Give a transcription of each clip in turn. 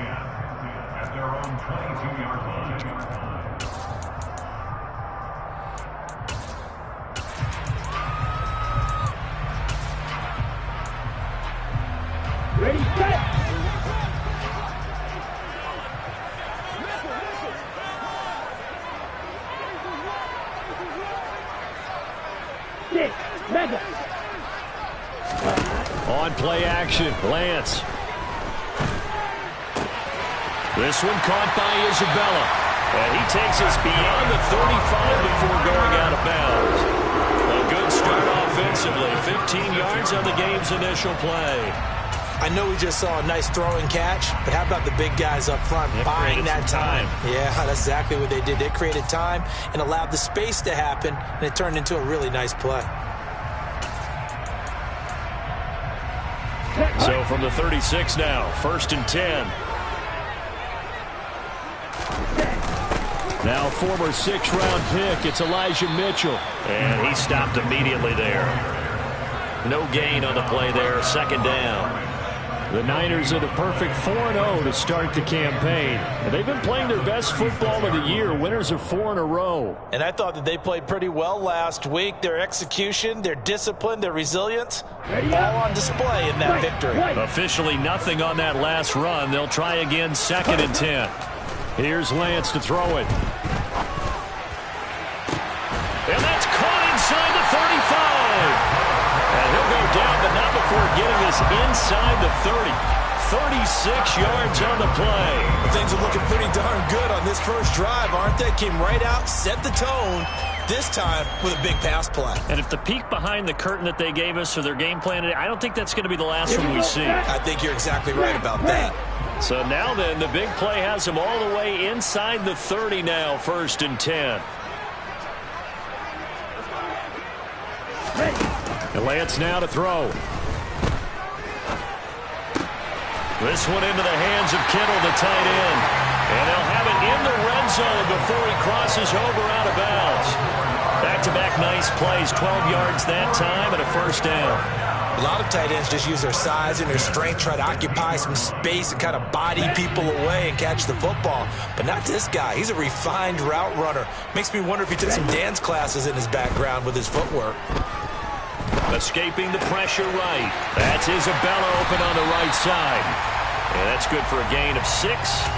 at their own 22-yard line. Ready, set! Six, mega! On play action, Lance. This one caught by Isabella. And he takes us beyond the 35 before going out of bounds. A good start offensively. 15 yards on the game's initial play. I know we just saw a nice throw and catch, but how about the big guys up front buying that time? Yeah, that's exactly what they did. They created time and allowed the space to happen, and it turned into a really nice play. So from the 36 now, 1st and 10. Now former 6th-round pick, it's Elijah Mitchell. And he stopped immediately there. No gain on the play there, 2nd down. The Niners are the perfect 4-0 to start the campaign. And they've been playing their best football of the year, winners of 4 in a row. And I thought that they played pretty well last week. Their execution, their discipline, their resilience, all on display in that victory. Officially nothing on that last run. They'll try again, 2nd and 10. Here's Lance to throw it. And that's caught inside the 35. And he'll go down, but not before getting us inside the 30. 36 yards on the play. Things are looking pretty darn good on this first drive, aren't they? Came right out, set the tone, this time with a big pass play. And if the peek behind the curtain that they gave us or their game plan, I don't think that's going to be the last one we see. I think you're exactly right about that. So now then, the big play has him all the way inside the 30 now, 1st and 10. And Lance now to throw. This one into the hands of Kittle, the tight end. And they'll have it in the red zone before he crosses over out of bounds. Back-to-back nice plays, 12 yards that time and a 1st down. A lot of tight ends just use their size and their strength, try to occupy some space and kind of body people away and catch the football. But not this guy. He's a refined route runner. Makes me wonder if he took some dance classes in his background with his footwork. Escaping the pressure right. That's Isabella open on the right side. And that's good for a gain of 6,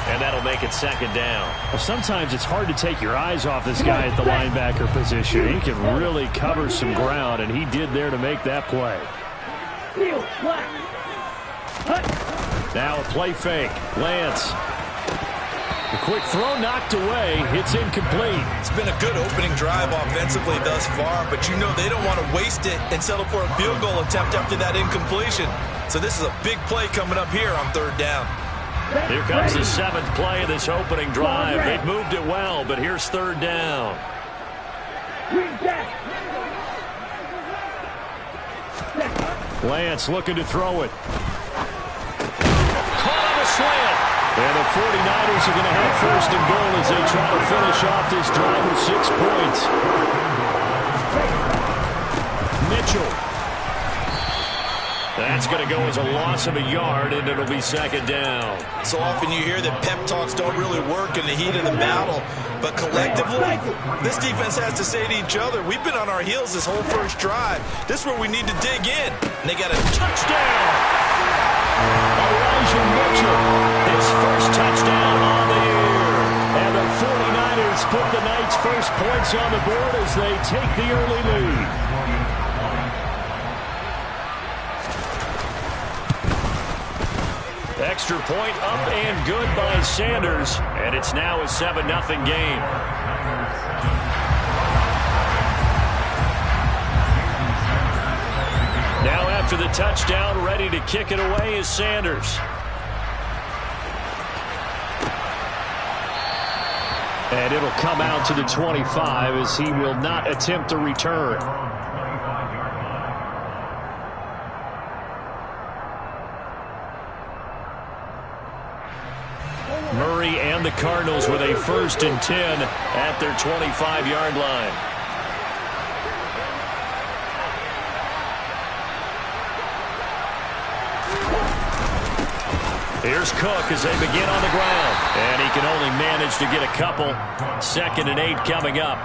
and that'll make it 2nd down. Well, sometimes it's hard to take your eyes off this guy at the linebacker position. He can really cover some ground, and he did there to make that play. Now a play fake. Lance. The quick throw knocked away. It's incomplete. It's been a good opening drive offensively thus far, but you know they don't want to waste it and settle for a field goal attempt after that incompletion. So this is a big play coming up here on 3rd down. Here comes the 7th play of this opening drive. They've moved it well, but here's 3rd down. Lance looking to throw it. Caught on a slant. And the 49ers are going to have 1st and goal as they try to finish off this drive with 6 points. Mitchell. That's going to go as a loss of a yard, and it'll be 2nd down. So often you hear that pep talks don't really work in the heat of the battle, but collectively, this defense has to say to each other, we've been on our heels this whole first drive. This is where we need to dig in. And they got a touchdown. Elijah Mitchell, his first touchdown on the year. And the 49ers put the Knights' first points on the board as they take the early lead. Extra point up and good by Sanders, and it's now a 7-0 game. Now after the touchdown, ready to kick it away is Sanders. And it'll come out to the 25 as he will not attempt a return. Murray and the Cardinals with a 1st and 10 at their 25-yard line. Here's Cook as they begin on the ground. And he can only manage to get a couple. 2nd and 8 coming up.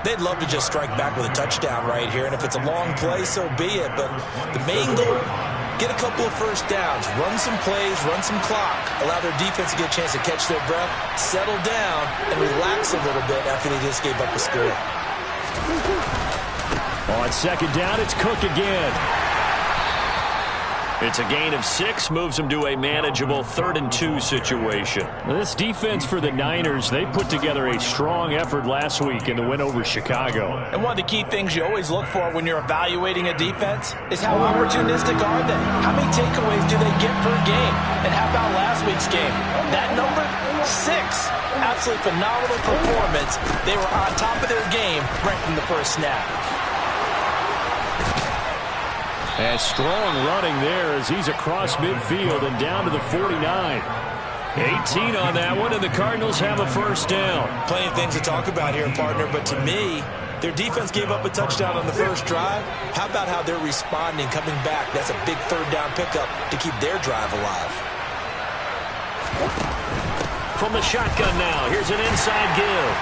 They'd love to just strike back with a touchdown right here, and if it's a long play, so be it. But the main goal, get a couple of first downs, run some plays, run some clock, allow their defense to get a chance to catch their breath, settle down, and relax a little bit after they just gave up a score. On 2nd down, it's Cook again. It's a gain of 6, moves them to a manageable 3rd and 2 situation. This defense for the Niners, they put together a strong effort last week in the win over Chicago. And one of the key things you always look for when you're evaluating a defense is how opportunistic are they? How many takeaways do they get per game? And how about last week's game? That number, 6. Absolutely phenomenal performance. They were on top of their game right from the first snap. And strong running there as he's across midfield and down to the 49. 18 on that one, and the Cardinals have a first down. Plenty of things to talk about here, partner, but to me, their defense gave up a touchdown on the first drive. How about how they're responding, coming back? That's a big 3rd down pickup to keep their drive alive. From the shotgun now, here's an inside give.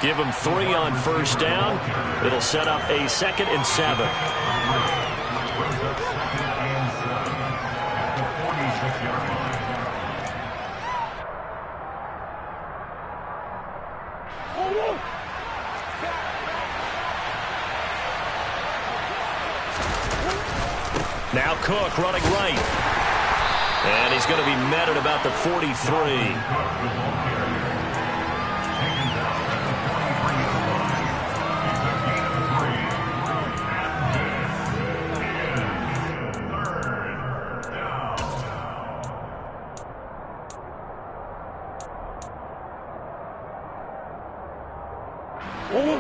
Give them 3 on first down. It'll set up a 2nd and 7. Now Cook running right. And he's going to be met at about the 43.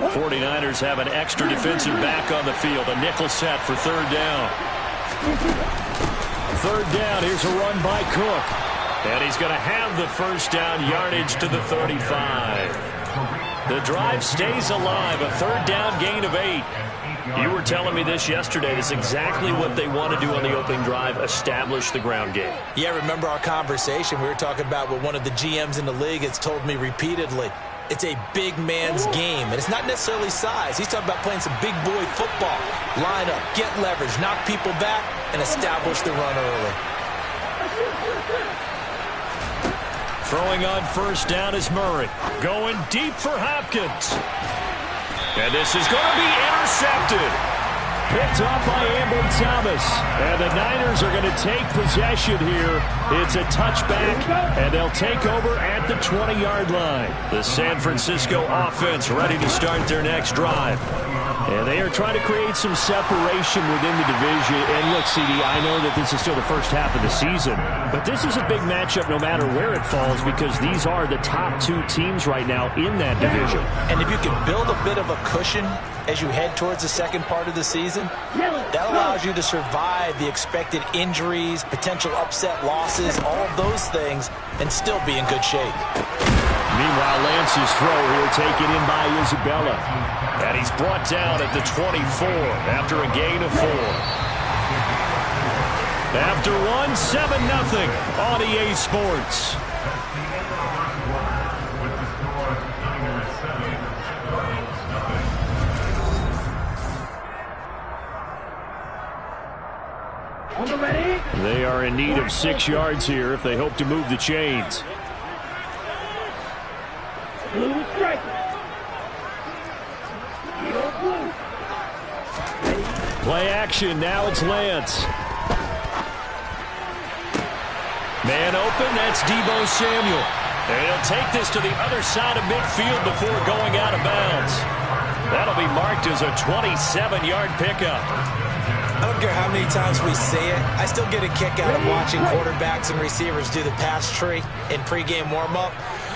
49ers have an extra defensive back on the field. A nickel set for 3rd down. 3rd down. Here's a run by Cook. And he's going to have the first down, yardage to the 35. The drive stays alive. A 3rd down gain of 8. You were telling me this yesterday. This is exactly what they want to do on the opening drive, establish the ground game. Yeah, remember our conversation? We were talking about what one of the GMs in the league has told me repeatedly. It's a big man's game, and it's not necessarily size. He's talking about playing some big boy football. Line up, get leverage, knock people back, and establish the run early. Throwing on first down is Murray. Going deep for Hopkins. And this is going to be intercepted. Picked off by Ambry Thomas. And the Niners are going to take possession here. It's a touchback, and they'll take over at the 20-yard line. The San Francisco offense ready to start their next drive. And they are trying to create some separation within the division. And look, CD, I know that this is still the first half of the season, but this is a big matchup no matter where it falls because these are the top 2 teams right now in that division. And if you can build a bit of a cushion as you head towards the second part of the season, that allows you to survive the expected injuries, potential upset losses, all of those things, and still be in good shape. Meanwhile, Lance's throw here taken in by Isabella. And he's brought down at the 24 after a gain of 4. After one, 7-0 on EA Sports. They are in need of 6 yards here if they hope to move the chains. Blue strike. Play action. Now it's Lance. Man open. That's Deebo Samuel. And he'll take this to the other side of midfield before going out of bounds. That'll be marked as a 27-yard pickup. I don't care how many times we say it, I still get a kick out of watching quarterbacks and receivers do the pass tree in pregame warm-up.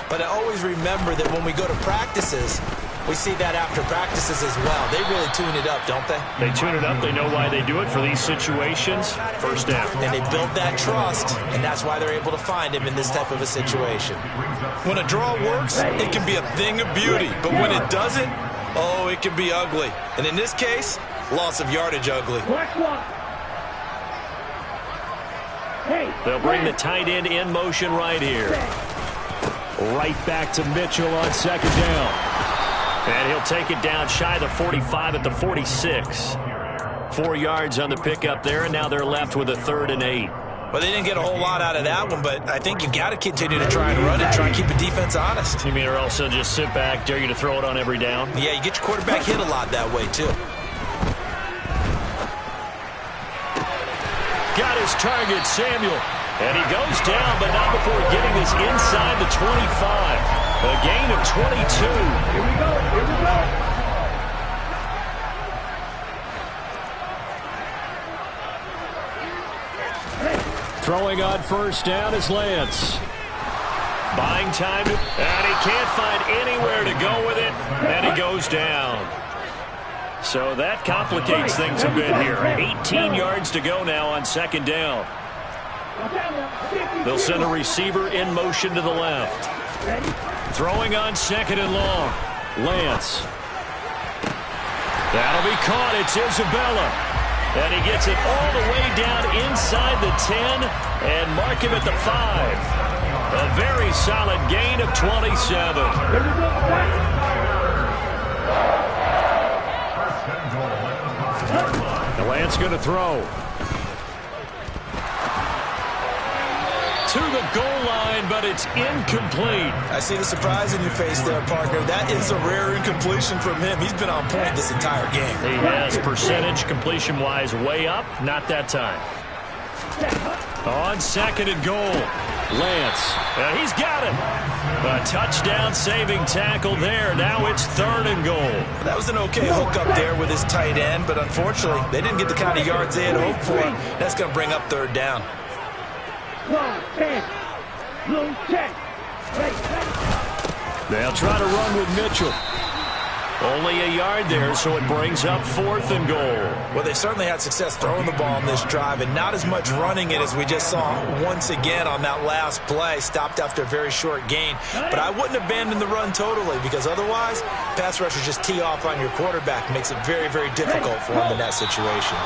But I always remember that when we go to practices, we see that after practices as well. They really tune it up, don't they? They tune it up. They know why they do it for these situations. First down. And they build that trust, and that's why they're able to find him in this type of a situation. When a draw works, it can be a thing of beauty. But when it doesn't, oh, it can be ugly. And in this case, loss of yardage ugly. They'll bring the tight end in motion right here. Right back to Mitchell on second down. And he'll take it down shy of the 45 at the 46. 4 yards on the pickup there, and now they're left with a 3rd and 8. Well, they didn't get a whole lot out of that one, but I think you've got to continue to try and run it, try and keep the defense honest. You mean or also just sit back, dare you to throw it on every down? Yeah, you get your quarterback hit a lot that way, too. Got his target, Samuel. And he goes down, but not before getting this inside the 25. A gain of 22. Here we go. Here we go. Throwing on first down is Lance. Buying time, and he can't find anywhere to go with it, and he goes down. So that complicates things a bit here. 18 yards to go now on second down. They'll send a receiver in motion to the left. Throwing on second and long. Lance. That'll be caught. It's Isabella. And he gets it all the way down inside the 10 and mark him at the 5. A very solid gain of 27. The Lance going to throw. To the goal line, but it's incomplete. I see the surprise in your face there, partner. That is a rare incompletion from him. He's been on point this entire game. He has percentage completion-wise way up. Not that time. On second and goal. Lance. He's got him. A touchdown-saving tackle there. Now it's 3rd and goal. That was an okay hookup there with his tight end, but unfortunately, they didn't get the kind of yards they had hoped for. That's going to bring up 3rd down. They'll try to run with Mitchell. Only a yard there, so it brings up 4th and goal. Well, they certainly had success throwing the ball on this drive and not as much running it as we just saw once again on that last play. Stopped after a very short gain. But I wouldn't abandon the run totally because otherwise, pass rushers just tee off on your quarterback. Makes it very, very difficult for him in that situation.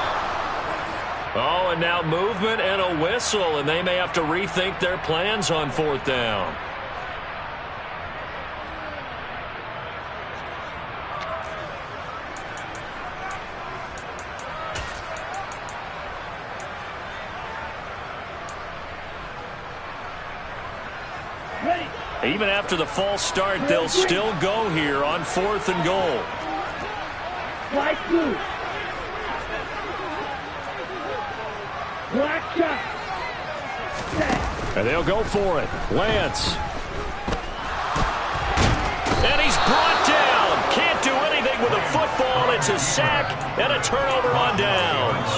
Oh, and now movement and a whistle, and they may have to rethink their plans on 4th down. Even after the false start, they'll still go here on 4th and goal. Black blue. Black shot. And they'll go for it. Lance. And he's brought down. Can't do anything with the football. It's a sack and a turnover on downs.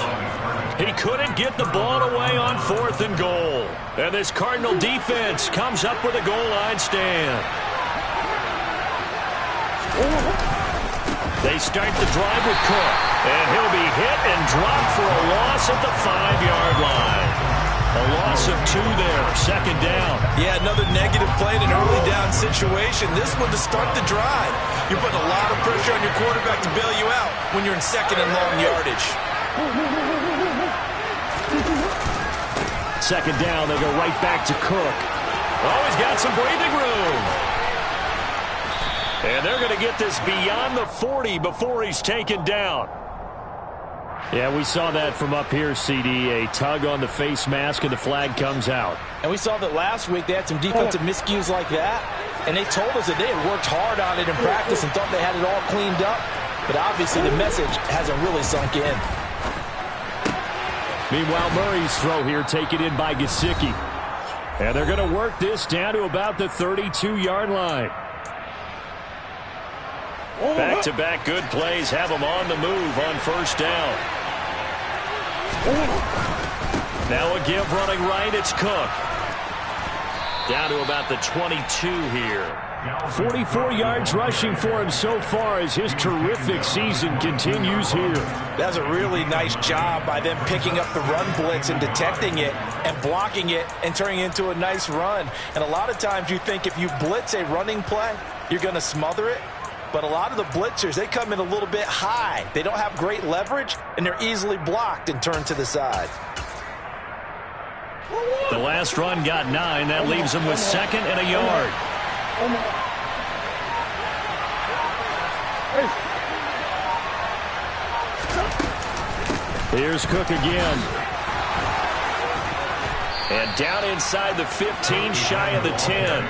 He couldn't get the ball away on 4th and goal. And this Cardinal defense comes up with a goal line stand. They start the drive with Cook. And he'll be hit and dropped for a loss at the 5-yard line. A loss of 2 there, 2nd down. Yeah, another negative play in an early down situation. This one to start the drive. You're putting a lot of pressure on your quarterback to bail you out when you're in 2nd and long yardage. 2nd down, they go right back to Cook. Oh, he's got some breathing room. And they're going to get this beyond the 40 before he's taken down. Yeah, we saw that from up here, CD. A tug on the face mask, and the flag comes out. And we saw that last week they had some defensive miscues like that, and they told us that they had worked hard on it in practice and thought they had it all cleaned up. But obviously the message hasn't really sunk in. Meanwhile, Murray's throw here taken in by Gesicki. And they're going to work this down to about the 32-yard line. Back-to-back good plays have them on the move on 1st down. Now a give running right, it's Cook. Down to about the 22 here. 44 yards rushing for him so far as his terrific season continues here. That's a really nice job by them picking up the run blitz and detecting it and blocking it and turning it into a nice run. And a lot of times you think if you blitz a running play, you're going to smother it. But a lot of the blitzers, they come in a little bit high. They don't have great leverage, and they're easily blocked and turned to the side. The last run got 9. That leaves him with 2nd and a yard. Here's Cook again. And down inside the 15, shy of the 10.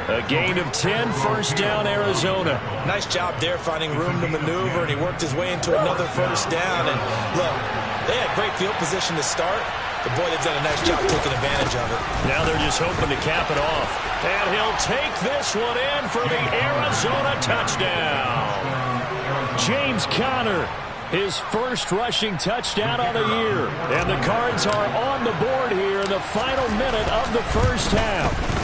A gain of 10, first down, Arizona. Nice job there finding room to maneuver, and he worked his way into another first down. And look, they had great field position to start, but boy, they've done a nice job taking advantage of it. Now they're just hoping to cap it off. And he'll take this one in for the Arizona touchdown. James Conner, his first rushing touchdown of the year. And the Cards are on the board here in the final minute of the first half.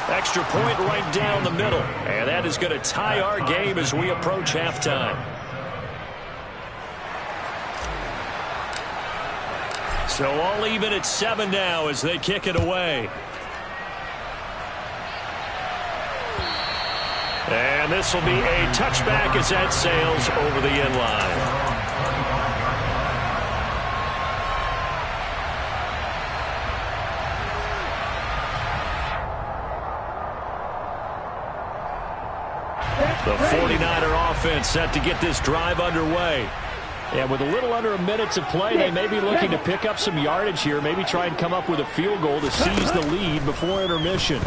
Extra point right down the middle. And that is going to tie our game as we approach halftime. So all even at 7 now as they kick it away. And this will be a touchback as that sails over the end line. The 49er offense set to get this drive underway. And with a little under a minute to play, they may be looking to pick up some yardage here, maybe try and come up with a field goal to seize the lead before intermission.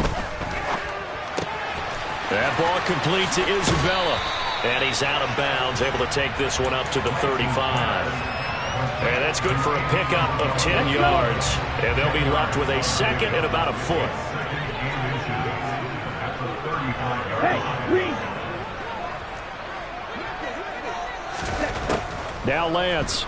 That ball complete to Isabella. And he's out of bounds, able to take this one up to the 35. And that's good for a pickup of 10 yards. And they'll be left with a 2nd and about a foot. Now Lance.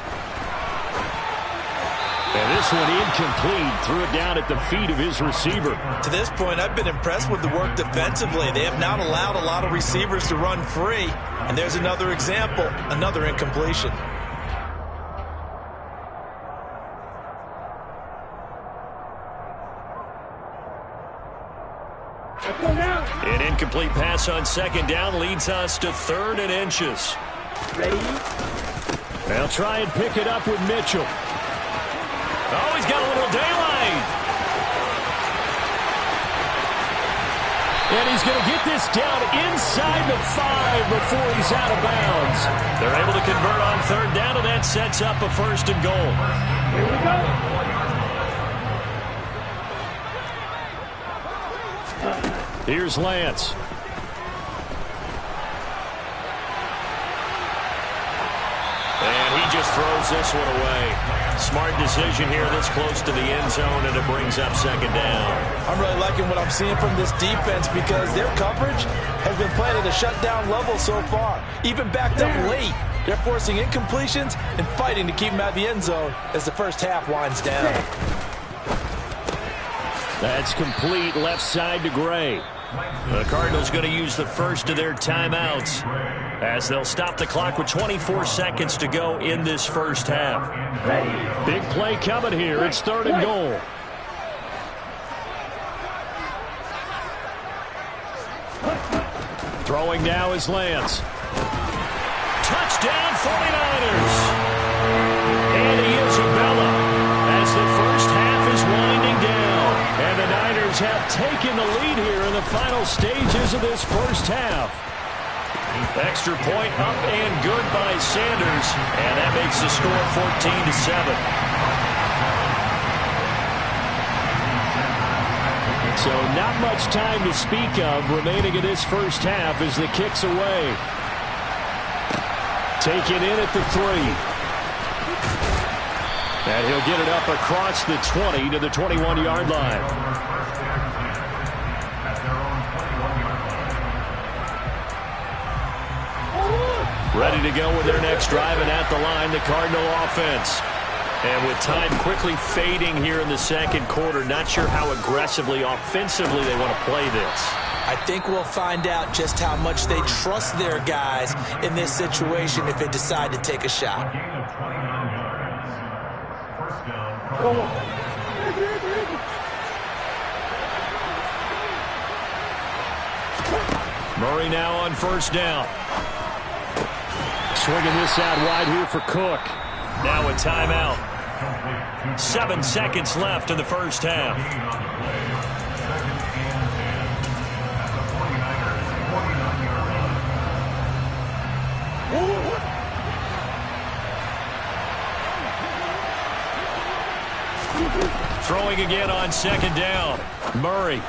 And this one incomplete. Threw it down at the feet of his receiver. To this point, I've been impressed with the work defensively. They have not allowed a lot of receivers to run free. And there's another example, another incompletion. An incomplete pass on 2nd down leads us to 3rd and inches. Ready? They'll try and pick it up with Mitchell. Oh, he's got a little daylight. And he's going to get this down inside the 5 before he's out of bounds. They're able to convert on 3rd down, and that sets up a 1st and goal. Here we go. Here's Lance. And he just throws this one away. Smart decision here this close to the end zone, and it brings up 2nd down. I'm really liking what I'm seeing from this defense because their coverage has been playing at a shutdown level so far. Even backed up late, they're forcing incompletions and fighting to keep them out of the end zone as the first half winds down. That's complete left side to Gray. The Cardinals going to use the first of their timeouts as they'll stop the clock with 24 seconds to go in this first half. Big play coming here. It's 3rd and goal. Throwing now is Lance. Touchdown 49ers. And Isabella as the first half is winding down. And the Niners have taken the lead here in the final stages of this first half. Extra point up and good by Sanders. And that makes the score 14-7. So not much time to speak of remaining in this first half as the kick's away. Taken in at the 3. And he'll get it up across the 20 to the 21-yard line. Ready to go with their next drive, and at the line, the Cardinal offense. And with time quickly fading here in the second quarter, not sure how aggressively, offensively they want to play this. I think we'll find out just how much they trust their guys in this situation if they decide to take a shot. Murray now on 1st down. Swinging this out wide here for Cook. Now a timeout. 7 seconds left in the first half. Throwing again on second down. Murray.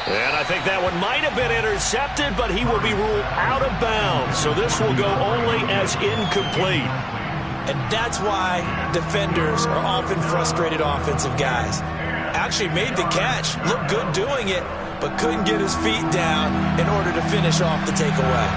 And I think that one might have been intercepted, but he will be ruled out of bounds. So this will go only as incomplete. And that's why defenders are often frustrated offensive guys. Actually made the catch, looked good doing it, but couldn't get his feet down in order to finish off the takeaway.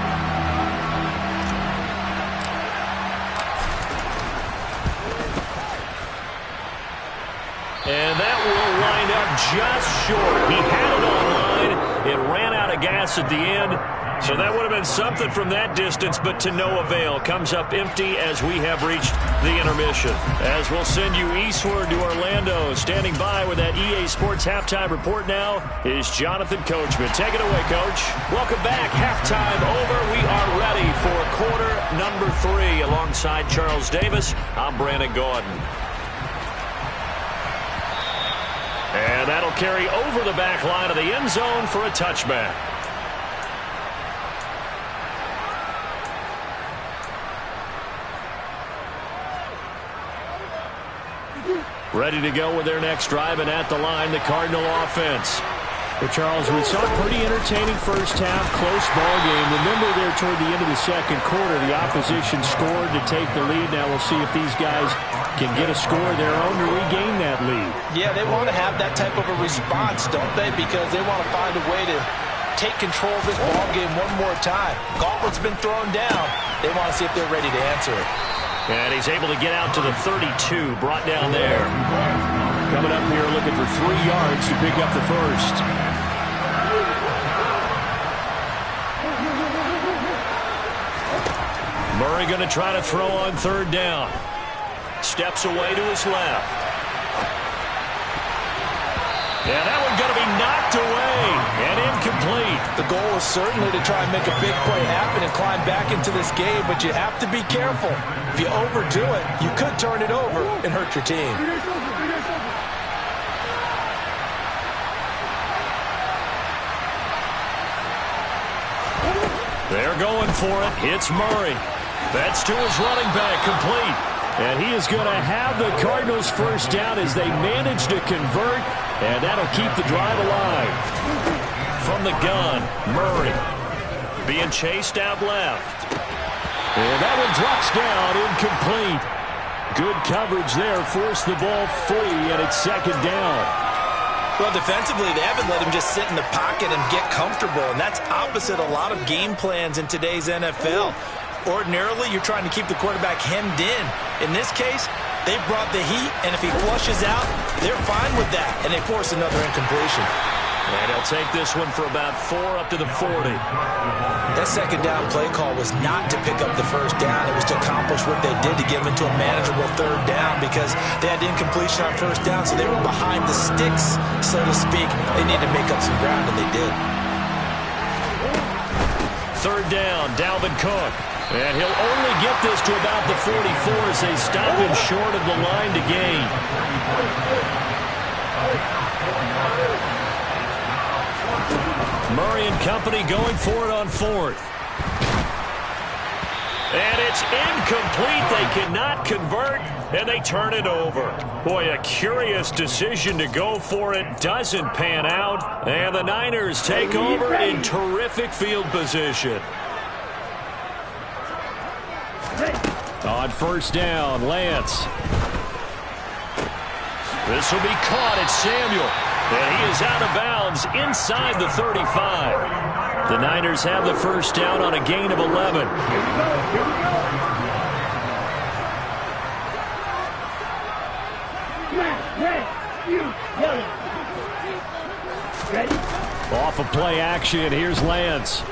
And that will wind up just short. He had it on line. It ran out of gas at the end. So that would have been something from that distance, but to no avail. Comes up empty as we have reached the intermission. As we'll send you eastward to Orlando. Standing by with that EA Sports halftime report now is Jonathan Coachman. Take it away, Coach. Welcome back. Halftime over. We are ready for quarter number 3. Alongside Charles Davis, I'm Brandon Gordon. And that'll carry over the back line of the end zone for a touchback. Ready to go with their next drive, and at the line, the Cardinal offense. Well, Charles, we saw a pretty entertaining first half, close ball game. Remember there toward the end of the second quarter, the opposition scored to take the lead. Now we'll see if these guys can get a score of their own to regain that lead. Yeah, they want to have that type of a response, don't they? Because they want to find a way to take control of this ball game one more time. Gauntlet's been thrown down. They want to see if they're ready to answer it. And he's able to get out to the 32, brought down there. Coming up here looking for 3 yards to pick up the first. Murray going to try to throw on third down. Steps away to his left. And that one going to be knocked away and incomplete. The goal is certainly to try and make a big play happen and climb back into this game, but you have to be careful. If you overdo it, you could turn it over and hurt your team. They're going for it. It's Murray. That's to his running back, complete. And he is going to have the Cardinals first down as they manage to convert, and that'll keep the drive alive. From the gun, Murray being chased out left. And that one drops down, incomplete. Good coverage there, forced the ball free, and it's second down. Well, defensively, they haven't let him just sit in the pocket and get comfortable, and that's opposite a lot of game plans in today's NFL. Ordinarily, you're trying to keep the quarterback hemmed in. In this case, they brought the heat, and if he flushes out, they're fine with that, and they force another incompletion. And he'll take this one for about 4 up to the 40. That second down play call was not to pick up the first down. It was to accomplish what they did to get them into a manageable third down because they had incompletion on first down, so they were behind the sticks, so to speak. They needed to make up some ground, and they did. Third down, Dalvin Cook. And he'll only get this to about the 44 as they stop him short of the line to gain. Murray and company going for it on fourth. And it's incomplete. They cannot convert, and they turn it over. Boy, a curious decision to go for it. Doesn't pan out, and the Niners take over in terrific field position. On first down, Lance. This will be caught at Samuel. And he is out of bounds inside the 35. The Niners have the first down on a gain of 11. Off of play action, here's Lance.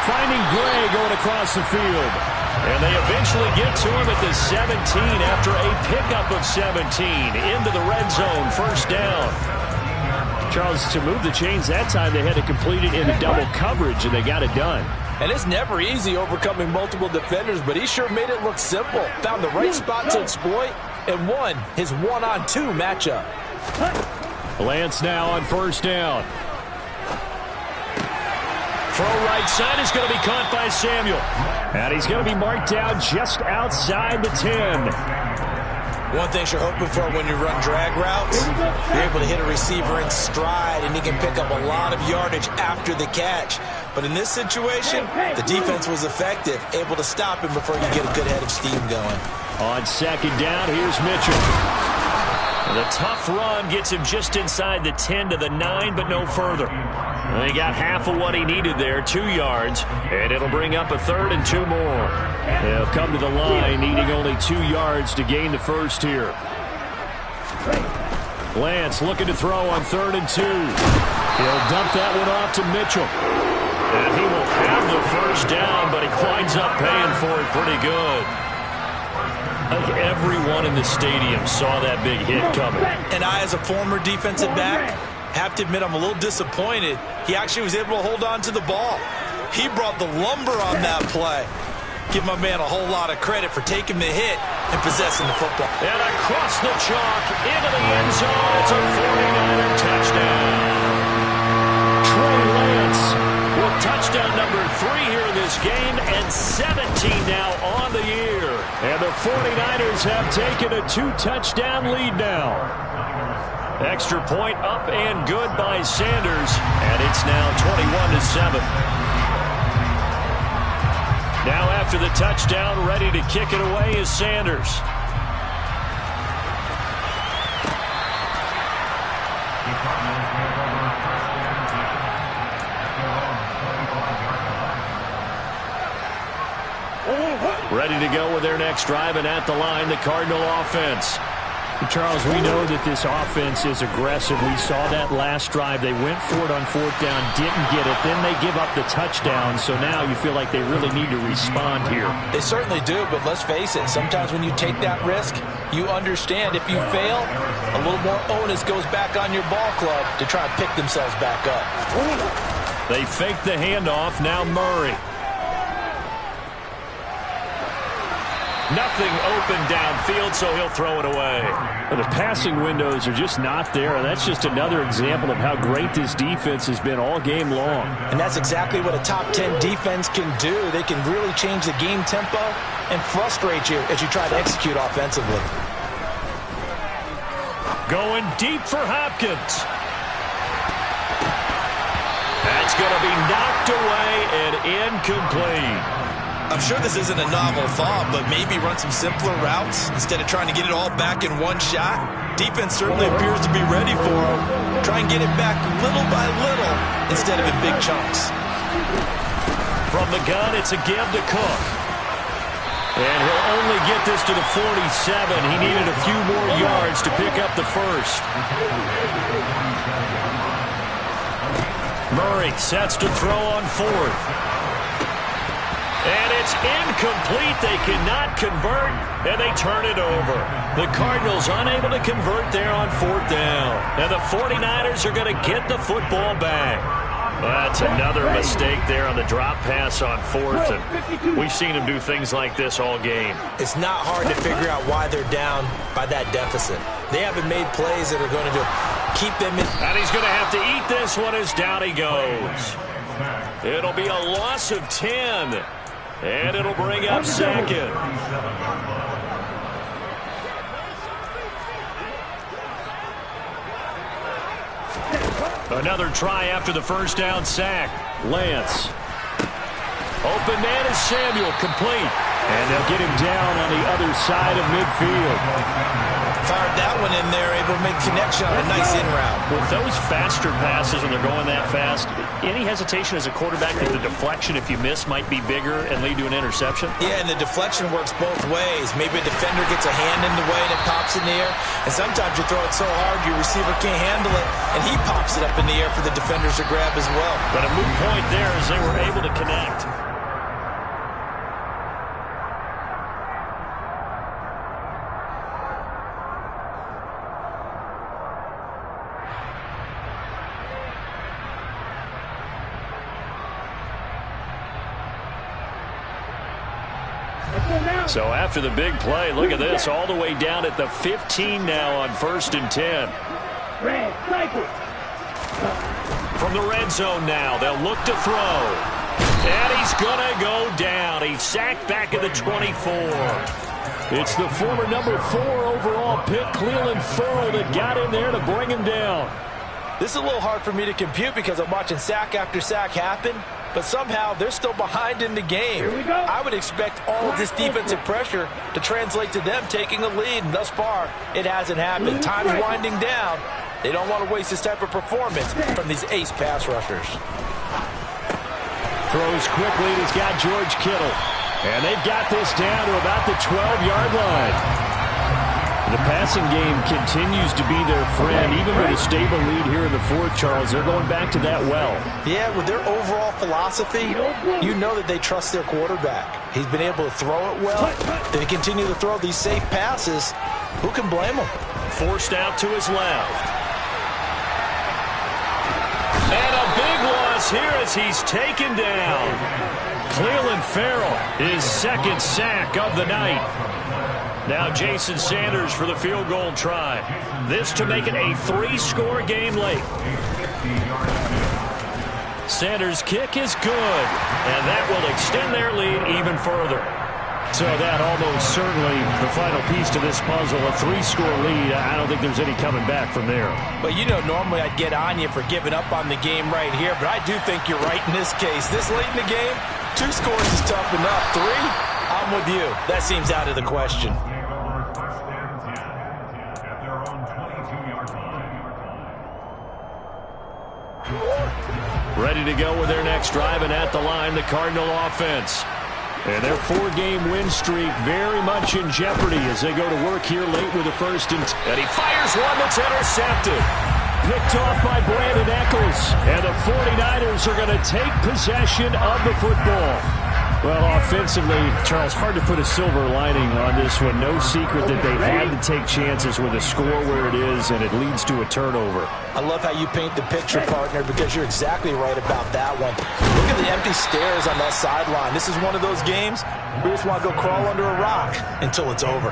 Finding Gray going across the field. And they eventually get to him at the 17 after a pickup of 17 into the red zone, first down. Charles, to move the chains that time, they had to complete it in a double coverage, and they got it done. And it's never easy overcoming multiple defenders, but he sure made it look simple. Found the right spot to exploit and won his one-on-two matchup. Lance now on first down. Throw right side is going to be caught by Samuel. And he's going to be marked down just outside the 10. One thing you're hoping for when you run drag routes, you're able to hit a receiver in stride, and he can pick up a lot of yardage after the catch. But in this situation, the defense was effective, able to stop him before you get a good head of steam going. On second down, here's Mitchell. And the tough run gets him just inside the 10 to the 9, but no further. And he got half of what he needed there, 2 yards, and it'll bring up a 3rd and 2 more. They'll come to the line, needing only 2 yards to gain the first here. Lance looking to throw on 3rd and 2. He'll dump that one off to Mitchell. And he will have the first down, but he winds up paying for it pretty good. I think everyone in the stadium saw that big hit coming. And I, as a former defensive back, have to admit I'm a little disappointed. He actually was able to hold on to the ball. He brought the lumber on that play. Give my man a whole lot of credit for taking the hit and possessing the football. And across the chalk, into the end zone. It's a 49er touchdown. Trey Lance with touchdown number 3 here in this game, and 17 now on the year. And the 49ers have taken a 2-touchdown lead now. Extra point up and good by Sanders, and it's now 21-7. Now after the touchdown, ready to kick it away is Sanders. Ready to go with their next drive, and at the line, the Cardinal offense. Charles, we know that this offense is aggressive. We saw that last drive. They went for it on 4th down, didn't get it. Then they give up the touchdown, so now you feel like they really need to respond here. They certainly do, but let's face it, sometimes when you take that risk, you understand if you fail, a little more onus goes back on your ball club to try and pick themselves back up. They fake the handoff, now Murray. Nothing open downfield, so he'll throw it away. The passing windows are just not there, and that's just another example of how great this defense has been all game long. And that's exactly what a top 10 defense can do. They can really change the game tempo and frustrate you as you try to execute offensively. Going deep for Hopkins. That's going to be knocked away and incomplete. I'm sure this isn't a novel thought, but maybe run some simpler routes instead of trying to get it all back in one shot. Defense certainly appears to be ready for him. Try and get it back little by little instead of in big chunks. From the gun, it's a give to Cook. And he'll only get this to the 47. He needed a few more yards to pick up the first. Murray sets to throw on 4th. And it's incomplete. They cannot convert, and they turn it over. The Cardinals unable to convert there on 4th down. And the 49ers are going to get the football back. That's another mistake there on the drop pass on 4th. And we've seen him do things like this all game. It's not hard to figure out why they're down by that deficit. They haven't made plays that are going to keep them in. And he's going to have to eat this one as down he goes. It'll be a loss of 10. And it'll bring up 2nd. Another try after the first down sack. Lance. Open man is Samuel, complete. And they'll get him down on the other side of midfield. Fired that one in there, able to make connection on a nice in route. With those faster passes when they're going that fast, any hesitation as a quarterback that the deflection, if you miss, might be bigger and lead to an interception? Yeah, and the deflection works both ways. Maybe a defender gets a hand in the way and it pops in the air. And sometimes you throw it so hard your receiver can't handle it, and he pops it up in the air for the defenders to grab as well. But a moot point there as they were able to connect. So after the big play, look at this, all the way down at the 15 now on 1st and 10. From the red zone now, they'll look to throw. And he's going to go down. He's sacked back at the 24. It's the former number 4 overall pick, Cleveland Ferrell, that got in there to bring him down. This is a little hard for me to compute because I'm watching sack after sack happen, but somehow they're still behind in the game. I would expect all of this defensive pressure to translate to them taking a lead, and thus far, it hasn't happened. Time's winding down. They don't want to waste this type of performance from these ace pass rushers. Throws quickly, and he's got George Kittle. And they've got this down to about the 12-yard line. The passing game continues to be their friend. Even with a stable lead here in the fourth, Charles, they're going back to that well. Yeah, with their overall philosophy, you know that they trust their quarterback. He's been able to throw it well. They continue to throw these safe passes. Who can blame them? Forced out to his left. And a big loss here as he's taken down. Cleveland Ferrell, his second sack of the night. Now Jason Sanders for the field goal try. This to make it a 3-score game late. Sanders' kick is good, and that will extend their lead even further. So that almost certainly the final piece to this puzzle, a 3-score lead. I don't think there's any coming back from there. But you know, normally I'd get on you for giving up on the game right here, but I do think you're right in this case. This late in the game, 2 scores is tough enough. 3, I'm with you. That seems out of the question. Ready to go with their next drive, and at the line, the Cardinal offense. And their 4-game win streak very much in jeopardy as they go to work here late with the 1st and 10. And he fires one that's intercepted. Picked off by Brandon Eccles. And the 49ers are going to take possession of the football. Well, offensively, Charles, hard to put a silver lining on this one. No secret that they've had to take chances with a score where it is, and it leads to a turnover. I love how you paint the picture, partner, because you're exactly right about that one. Look at the empty stares on that sideline. This is one of those games where you just want to go crawl under a rock until it's over.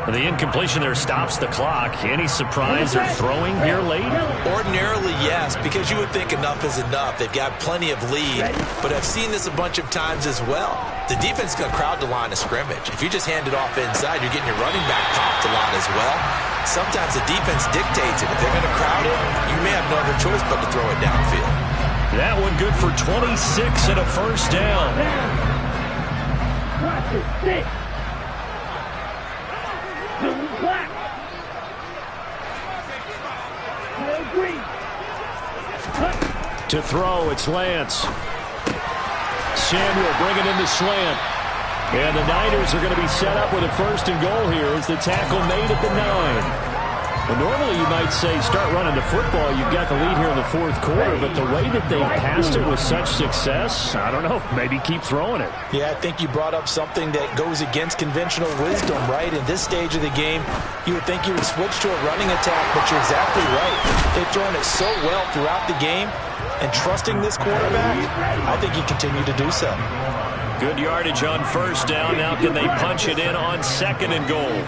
The incompletion there stops the clock. Any surprise they're throwing here late? Ordinarily, yes, because you would think enough is enough. They've got plenty of lead, but I've seen this a bunch of times as well. The defense is going to crowd the line of scrimmage. If you just hand it off inside, you're getting your running back popped a lot as well. Sometimes the defense dictates it. If they're going to crowd it, you may have no other choice but to throw it downfield. That one good for 26 and a 1st down. To throw, it's Lance. Samuel bringing in the slant. And the Niners are going to be set up with a 1st and goal here as the tackle made at the 9. Well, normally you might say start running the football. You've got the lead here in the 4th quarter, but the way that they passed it with such success, I don't know, maybe keep throwing it. Yeah, I think you brought up something that goes against conventional wisdom, right? In this stage of the game, you would think you would switch to a running attack, but you're exactly right. They've thrown it so well throughout the game, and trusting this quarterback, I think you continue to do so. Good yardage on 1st down. Now can they punch it in on 2nd and goal?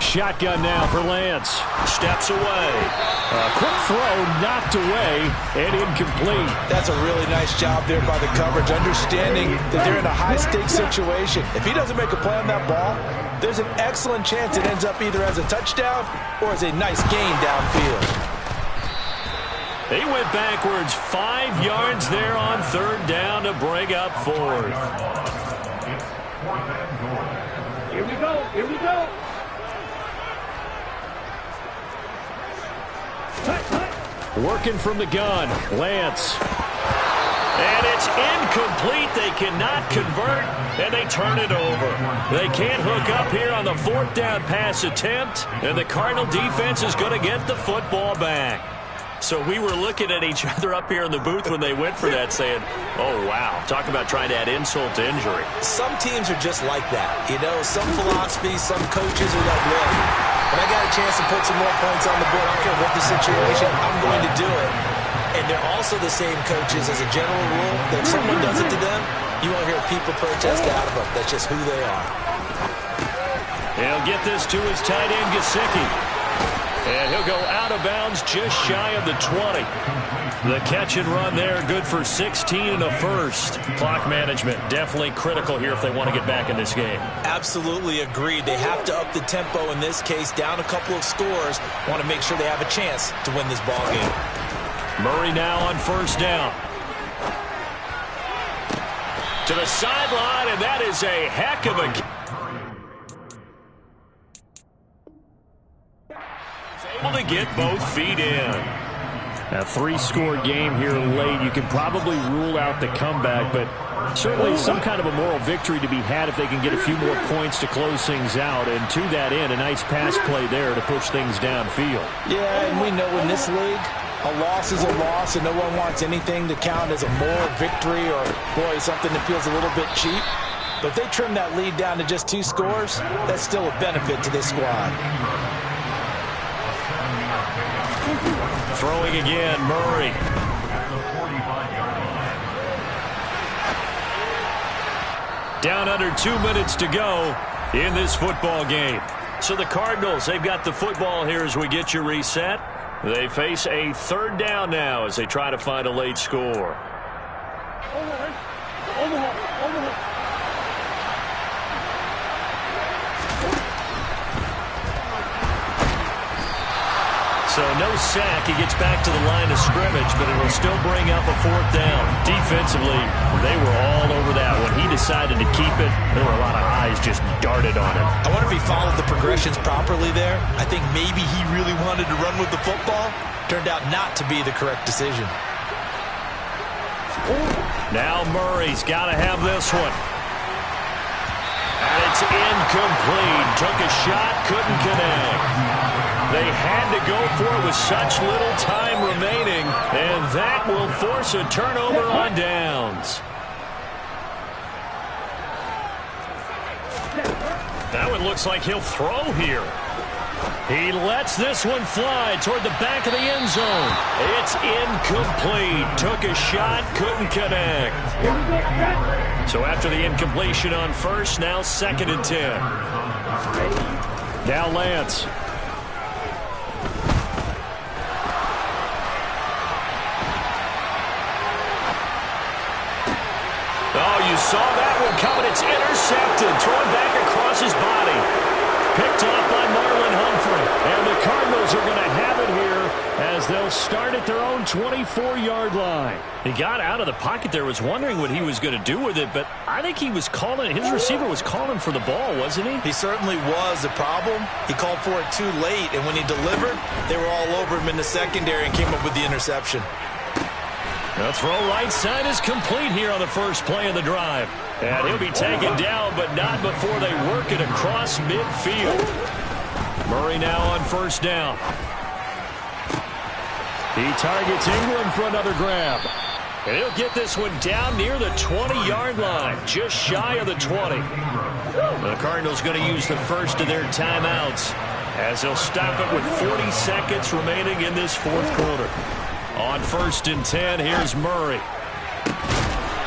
Shotgun now for Lance. Steps away. A quick throw knocked away and incomplete. That's a really nice job there by the coverage, understanding that they're in a high-stakes situation. If he doesn't make a play on that ball, there's an excellent chance it ends up either as a touchdown or as a nice gain downfield. He went backwards 5 yards there on 3rd down to bring up 4th. Here we go. Here we go. Working from the gun, Lance. And it's incomplete. They cannot convert, and they turn it over. They can't hook up here on the 4th down pass attempt, and the Cardinal defense is going to get the football back. So we were looking at each other up here in the booth when they went for that, saying, oh, wow, talk about trying to add insult to injury. Some teams are just like that. You know, some philosophies, some coaches are like, look, when I got a chance to put some more points on the board, I don't care what the situation, I'm going to do it. And they're also the same coaches as a general rule that if someone does it to them, you won't hear people protest out of them. That's just who they are. He'll get this to his tight end, Gesicki. And he'll go out of bounds just shy of the 20. The catch and run there, good for 16 and a first. Clock management definitely critical here if they want to get back in this game. Absolutely agreed. They have to up the tempo in this case, down a couple of scores. Want to make sure they have a chance to win this ball game. Murray now on first down. To the sideline, and that is a heck of a... able to get both feet in. A 3-score game here late. You can probably rule out the comeback, but certainly some kind of a moral victory to be had if they can get a few more points to close things out. And to that end, a nice pass play there to push things downfield. Yeah, and we know in this league, a loss is a loss, and no one wants anything to count as a moral victory or, boy, something that feels a little bit cheap. But if they trim that lead down to just 2 scores, that's still a benefit to this squad. Throwing again, Murray. Down under 2 minutes to go in this football game. So the Cardinals, they've got the football here as we get you reset. They face a third down now as they try to find a late score. So no sack. He gets back to the line of scrimmage, but it will still bring up a fourth down. Defensively, they were all over that. When he decided to keep it, there were a lot of eyes just darted on him. I wonder if he followed the progressions properly there. I think maybe he really wanted to run with the football. Turned out not to be the correct decision. Now Murray's got to have this one. And it's incomplete. Took a shot, couldn't connect. They had to go for it with such little time remaining, and that will force a turnover on downs. That one looks like he'll throw here. He lets this one fly toward the back of the end zone. It's incomplete. Took a shot, couldn't connect. So after the incompletion on first, now 2nd and 10. Now Lance. Oh, you saw that one coming. It's intercepted. Thrown back across his body. Picked off by Marlon Humphrey. And the Cardinals are going to have it here as they'll start at their own 24-yard line. He got out of the pocket there, was wondering what he was going to do with it, but I think he was calling, his receiver was calling for the ball, wasn't he? He certainly was. The problem, he called for it too late, and when he delivered, they were all over him in the secondary and came up with the interception. The throw right side is complete here on the first play of the drive. And he'll be taken down, but not before they work it across midfield. Murray now on first down. He targets Ingram for another grab. And he'll get this one down near the 20-yard line, just shy of the 20. The Cardinals going to use the first of their timeouts as they'll stop it with 40 seconds remaining in this fourth quarter. On 1st and 10, here's Murray.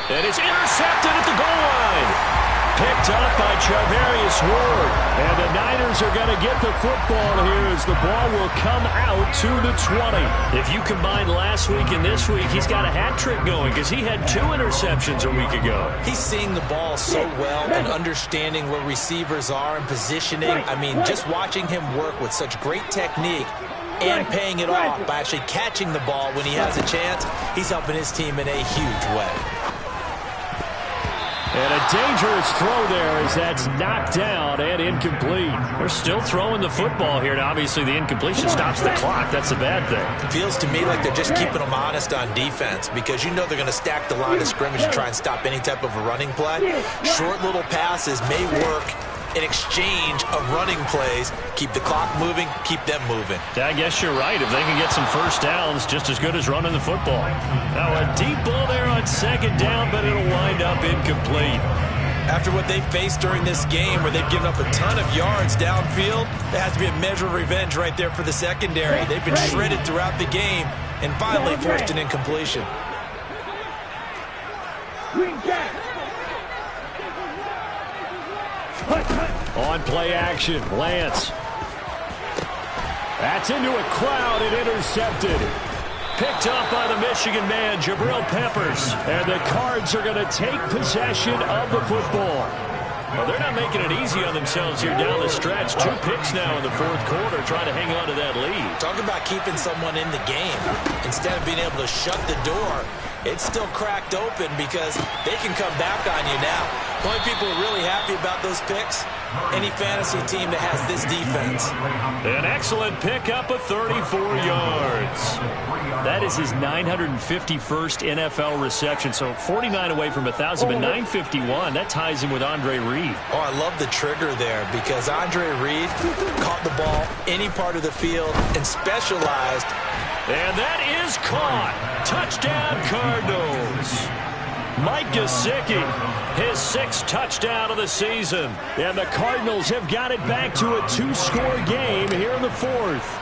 And it's intercepted at the goal line. Picked up by Charvarius Ward. And the Niners are going to get the football here as the ball will come out to the 20. If you combine last week and this week, he's got a hat trick going because he had 2 interceptions a week ago. He's seeing the ball so well and understanding where receivers are and positioning. I mean, just watching him work with such great technique and paying it off by actually catching the ball when he has a chance, he's helping his team in a huge way. And a dangerous throw there as that's knocked down and incomplete. They're still throwing the football here. Now, obviously, the incompletion stops the clock. That's a bad thing. It feels to me like they're just keeping them honest on defense because you know they're going to stack the line of scrimmage and try and stop any type of a running play. Short little passes may work in exchange of running plays. Keep the clock moving, keep them moving. Yeah, I guess you're right. If they can get some first downs, just as good as running the football. Now a deep ball there on 2nd down, but it'll wind up incomplete. After what they faced during this game where they've given up a ton of yards downfield, there has to be a measure of revenge right there for the secondary. They've been shredded throughout the game. and finally forced an incompletion. Green jack. On play action, Lance. That's into a crowd and intercepted. Picked up by the Michigan man, Jabril Peppers. And the Cards are going to take possession of the football. Well, they're not making it easy on themselves here down the stretch. 2 picks now in the fourth quarter, trying to hang on to that lead. Talk about keeping someone in the game. Instead of being able to shut the door, it's still cracked open because they can come back on you now. The only people who are really happy about those picks, any fantasy team that has this defense. An excellent pickup of 34 yards. That is his 951st NFL reception, so 49 away from 1,000, but 951. That ties him with Andre Reed. Oh, I love the trigger there because Andre Reed caught the ball any part of the field and specialized. And that is caught. Touchdown, Cardinals. Mike Gesicki, his 6th touchdown of the season. And the Cardinals have got it back to a 2-score game here in the fourth.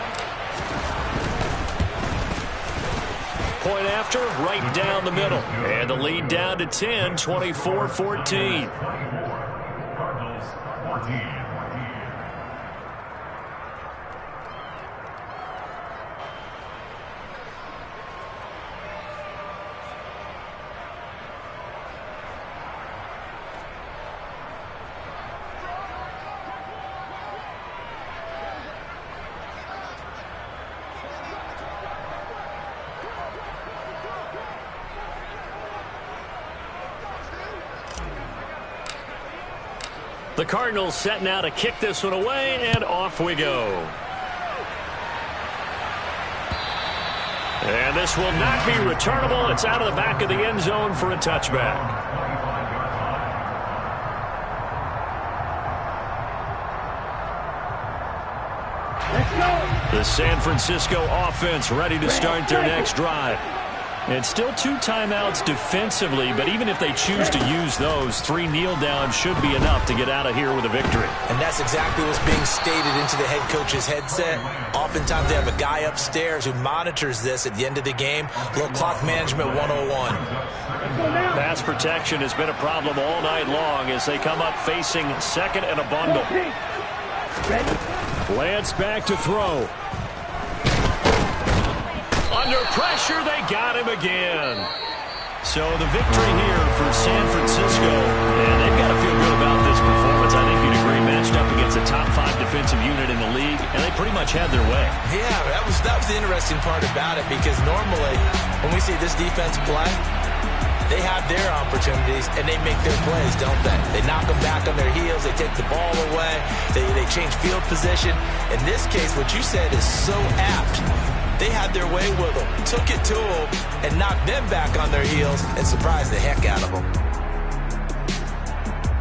Point after, right down the middle. And the lead down to 10, 24-14. Cardinals 14. The Cardinals set now to kick this one away, and off we go. And this will not be returnable. It's out of the back of the end zone for a touchback. Let's go. The San Francisco offense ready to start their next drive. And still 2 timeouts defensively, but even if they choose to use those, 3 kneel downs should be enough to get out of here with a victory. And that's exactly what's being stated into the head coach's headset. Oftentimes they have a guy upstairs who monitors this at the end of the game. Little clock management 101. Pass protection has been a problem all night long as they come up facing second and a bundle. Lance back to throw. Under pressure, they got him again. So the victory here for San Francisco, and they've got to feel good about this performance. I think you'd agree, matched up against a top 5 defensive unit in the league, and they pretty much had their way. Yeah, that was the interesting part about it, because normally when we see this defense play, they have their opportunities, and they make their plays, don't they? They knock them back on their heels. They take the ball away. They change field position. In this case, what you said is so apt. They had their way with them, took it to them, and knocked them back on their heels and surprised the heck out of them.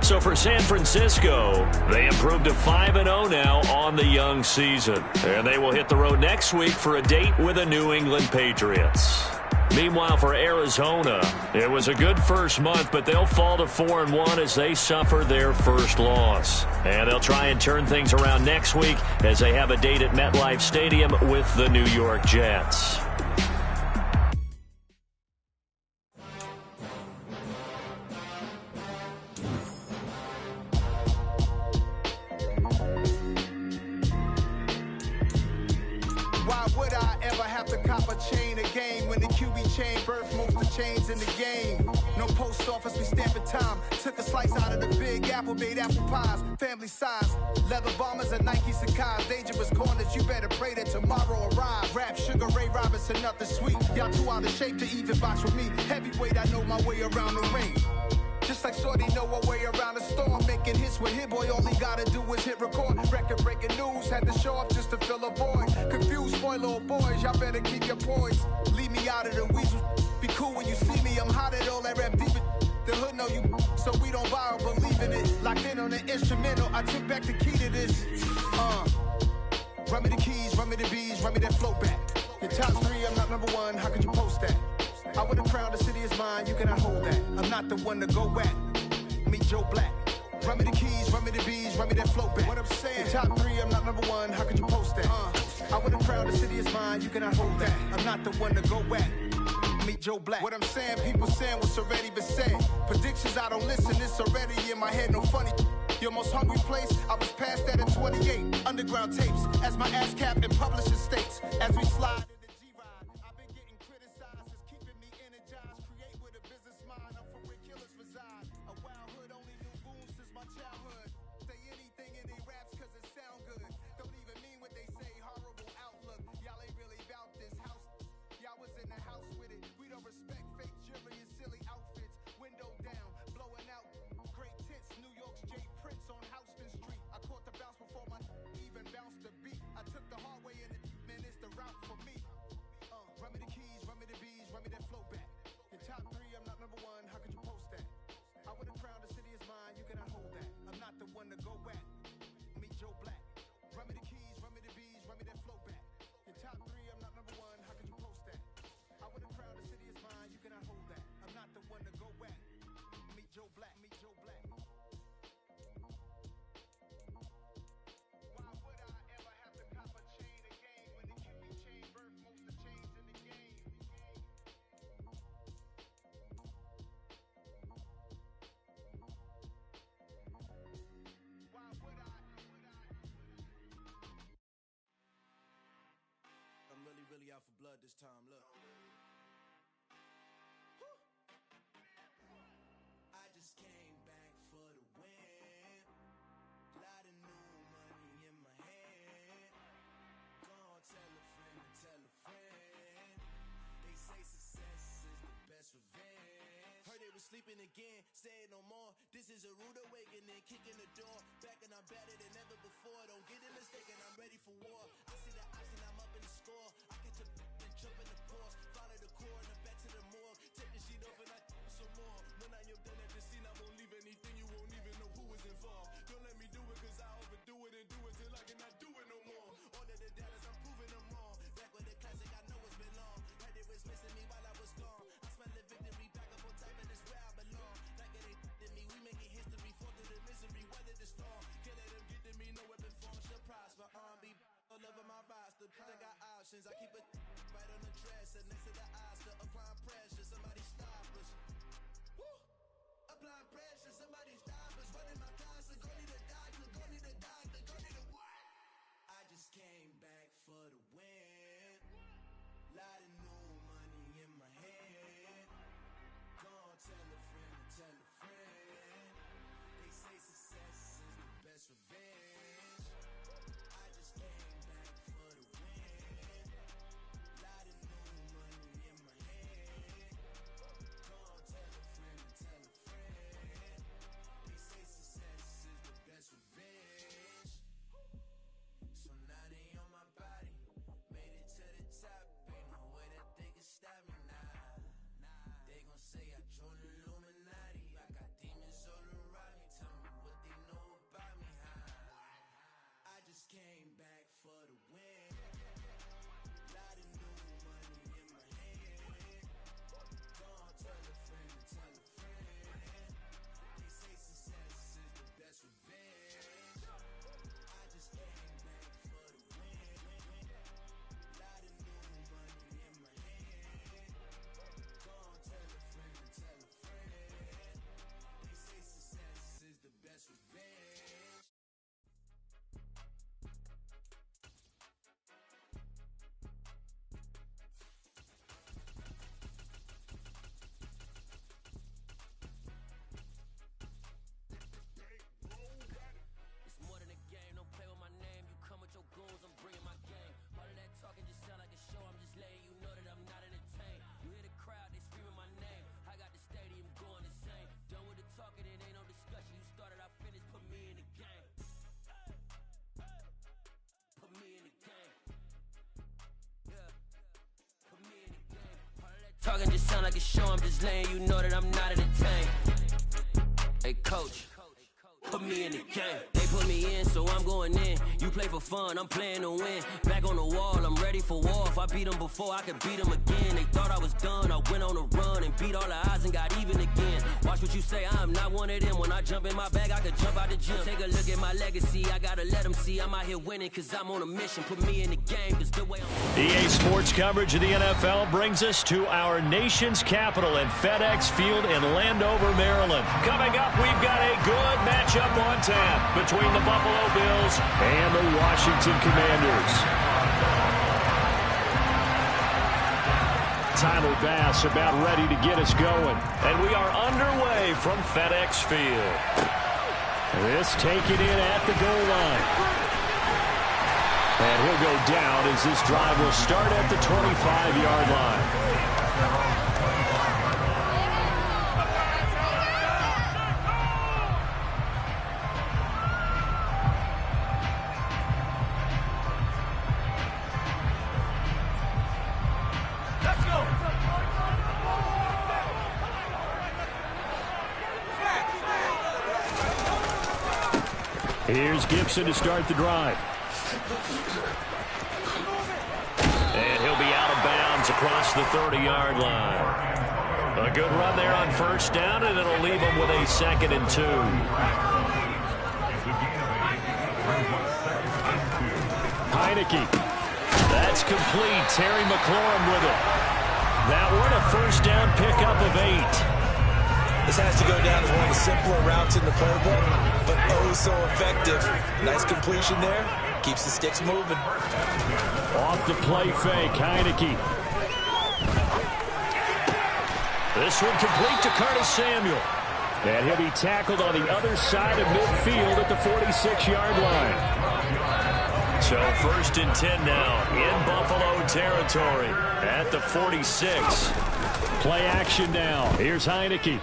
So for San Francisco, they improved to 5-0 now on the young season. And they will hit the road next week for a date with the New England Patriots. Meanwhile, for Arizona, it was a good first month, but they'll fall to 4-1 as they suffer their first loss. And they'll try and turn things around next week as they have a date at MetLife Stadium with the New York Jets. Why would I ever have to cop a chain a game when the QB chain birth most of chains in the game? No post office, we stamping time. Took a slice out of the big apple, made apple pies, family size. Leather bombers and Nike Sacai's. Dangerous corners, you better pray that tomorrow arrives. Rap, Sugar Ray Robinson, nothing sweet. Y'all too out of shape to even box with me. Heavyweight, I know my way around the ring. Just like Shorty know a way around the storm. Making hits with Hit Boy, all he gotta do is hit record. Record-breaking news, had to show up just to fill a void. Confused, spoiled little boys, y'all better keep your poise. Leave me out of the weasel. Be cool when you see me, I'm hot at all that rap deep. The hood know you, so we don't borrow, believe in it. Locked in on the instrumental, I took back the key to this. Run me the keys, run me the bees, run me that flow back. Your top 3, I'm not number 1, how could you post that? I would have crowned the city is mine, you cannot hold that. I'm not the one to go back. Meet Joe Black. Run me the keys, run me the bees, run me that flow back. What I'm saying, top 3, I'm not number 1, how could you post that? I win a crown, the city is mine, you cannot hold that. I'm not the one to go at. Meet Joe Black. What I'm saying, people saying what's already been said. Predictions, I don't listen, it's already in my head, no funny. Your most hungry place, I was past that at 28. Underground tapes, as my ass cap in publishing states. As we slide in the G-Ride, I've been getting criticized, it's keeping me energized. Create with a business mind, I'm from where killers reside. A wild hood, only knew goons since my childhood. Say anything in they raps cause it sound good. Don't even mean what they say, horrible outlook. Y'all ain't really about this house. Y'all was in the house with it. We don't respect fake jewelry and silly outfits. Window down, blowing out great tits. New York's J. Prince on Houston Street. I caught the bounce before my even bounced the beat. I took the hard way and it, man, it's the route for me. Run me the keys, run me the bees, run me that flow back. In top 3, I'm not number 1, how could you post that? I win a crown, the city is mine, you cannot hold that. I'm not the one to go at. Meet Joe Black. Run me the keys, run me the bees, run me that flow back. In top 3, I'm not number 1, how could you post that? I win a crown, the city is mine, you cannot hold that. I'm not the one to go at. Meet Joe Black, meet Joe Black. Why would I ever have to cop a chain again when the QB chain birth most of the chains in the game? Why would I? I'm really out for blood this time, look. I just came back for the win. Lot of new money in my hand. Gonna tell a friend to tell a friend. They say success is the best revenge. Heard they was sleeping again, say it no more. This is a rude awakening, kicking the door. Back and I'm better than ever before. Don't get it mistaken, I'm ready for war. I see the option, I'm up in the score. I catch a and jump in the course. Follow the core and the back to the morgue. Take the sheet off and I some more. When I am done at the scene, I won't leave anything. You won't even know who was involved. Don't let me do it cause I overdo it and do it till I cannot do it no more. All of the doubters, I'm proving them wrong. Back with the classic, I know it's been long. Heard they was missing me while I was gone. I smell the victory back up on top and it's where I belong. Like it ain't to me, we making history. Fall through the misery, weather the storm. Can't let them get to me, no weapon form shall prosper. Be all over my roster, I got options. I keep it right on the dresser next to the Oscar. Applying pressure, somebody stop us. Woo! Applying pressure, somebody stop us. Running my closet, go need a doctor, go need a doctor, go need a what? I just came back for the win. Lot of new money in my hand. Gonna tell a friend to tell a friend. They say success is the best revenge. I just came back for the win. Lot of new money in my hand. Gonna tell a friend to tell a friend. They say success is the best revenge. So now they on my body. Made it to the top. Ain't no way that they can stop me now. They gon' say I joined the Illuminati. I got demons all around me. Tell me what they know about me, I just came back for the win. Lot of new money in my hand. Gonna tell a friend to tell a friend. They say success is the best revenge. I just came back for the win. Lot of new money in my hand. Gonna tell a friend to tell a friend. They say success is the best revenge. It's more than a game, don't play with my name. You come with your goons, I'm bringing my game. All of that talking just sound like a show, I'm just letting you know that I'm not entertained. You hear the crowd, they screaming my name. I got the stadium going insane. Done with the talking, it ain't no discussion. You started, I finished, put me in the game. Put me in the game. Yeah, put me in the game. All of that talking just sound like a show, I'm just letting you know that I'm not entertained. Hey coach, put me in the game. They put me in, so I'm going in. You play for fun, I'm playing to win. Back on the wall, I'm ready for war. If I beat them before, I could beat them again. They thought I was done, I went on a run and beat all the odds and got even again. Watch what you say, I'm not one of them. When I jump in my bag, I could jump out the gym. Take a look at my legacy, I gotta let them see I'm out here winning, cause I'm on a mission. Put me in the game, cause the way I'm... EA Sports coverage of the NFL brings us to our nation's capital at FedEx Field in Landover, Maryland. Coming up, we've got a good matchup on tap between the Buffalo Bills and the Washington Commanders. Tyler Bass about ready to get us going. And we are underway from FedEx Field. This taken in at the goal line. And he'll go down as this drive will start at the 25-yard line. Here's Gibson to start the drive. And he'll be out of bounds across the 30-yard line. A good run there on first down, and it'll leave him with a 2nd and 2. Heineke. That's complete. Terry McLaurin with it. That one a first down pickup of 8. This has to go down as one of the simpler routes in the playbook, but oh so effective. Nice completion there. Keeps the sticks moving. Off the play fake, Heineke. This one complete to Curtis Samuel. And he'll be tackled on the other side of midfield at the 46-yard line. So 1st and 10 now in Buffalo territory at the 46. Play action now. Here's Heineke.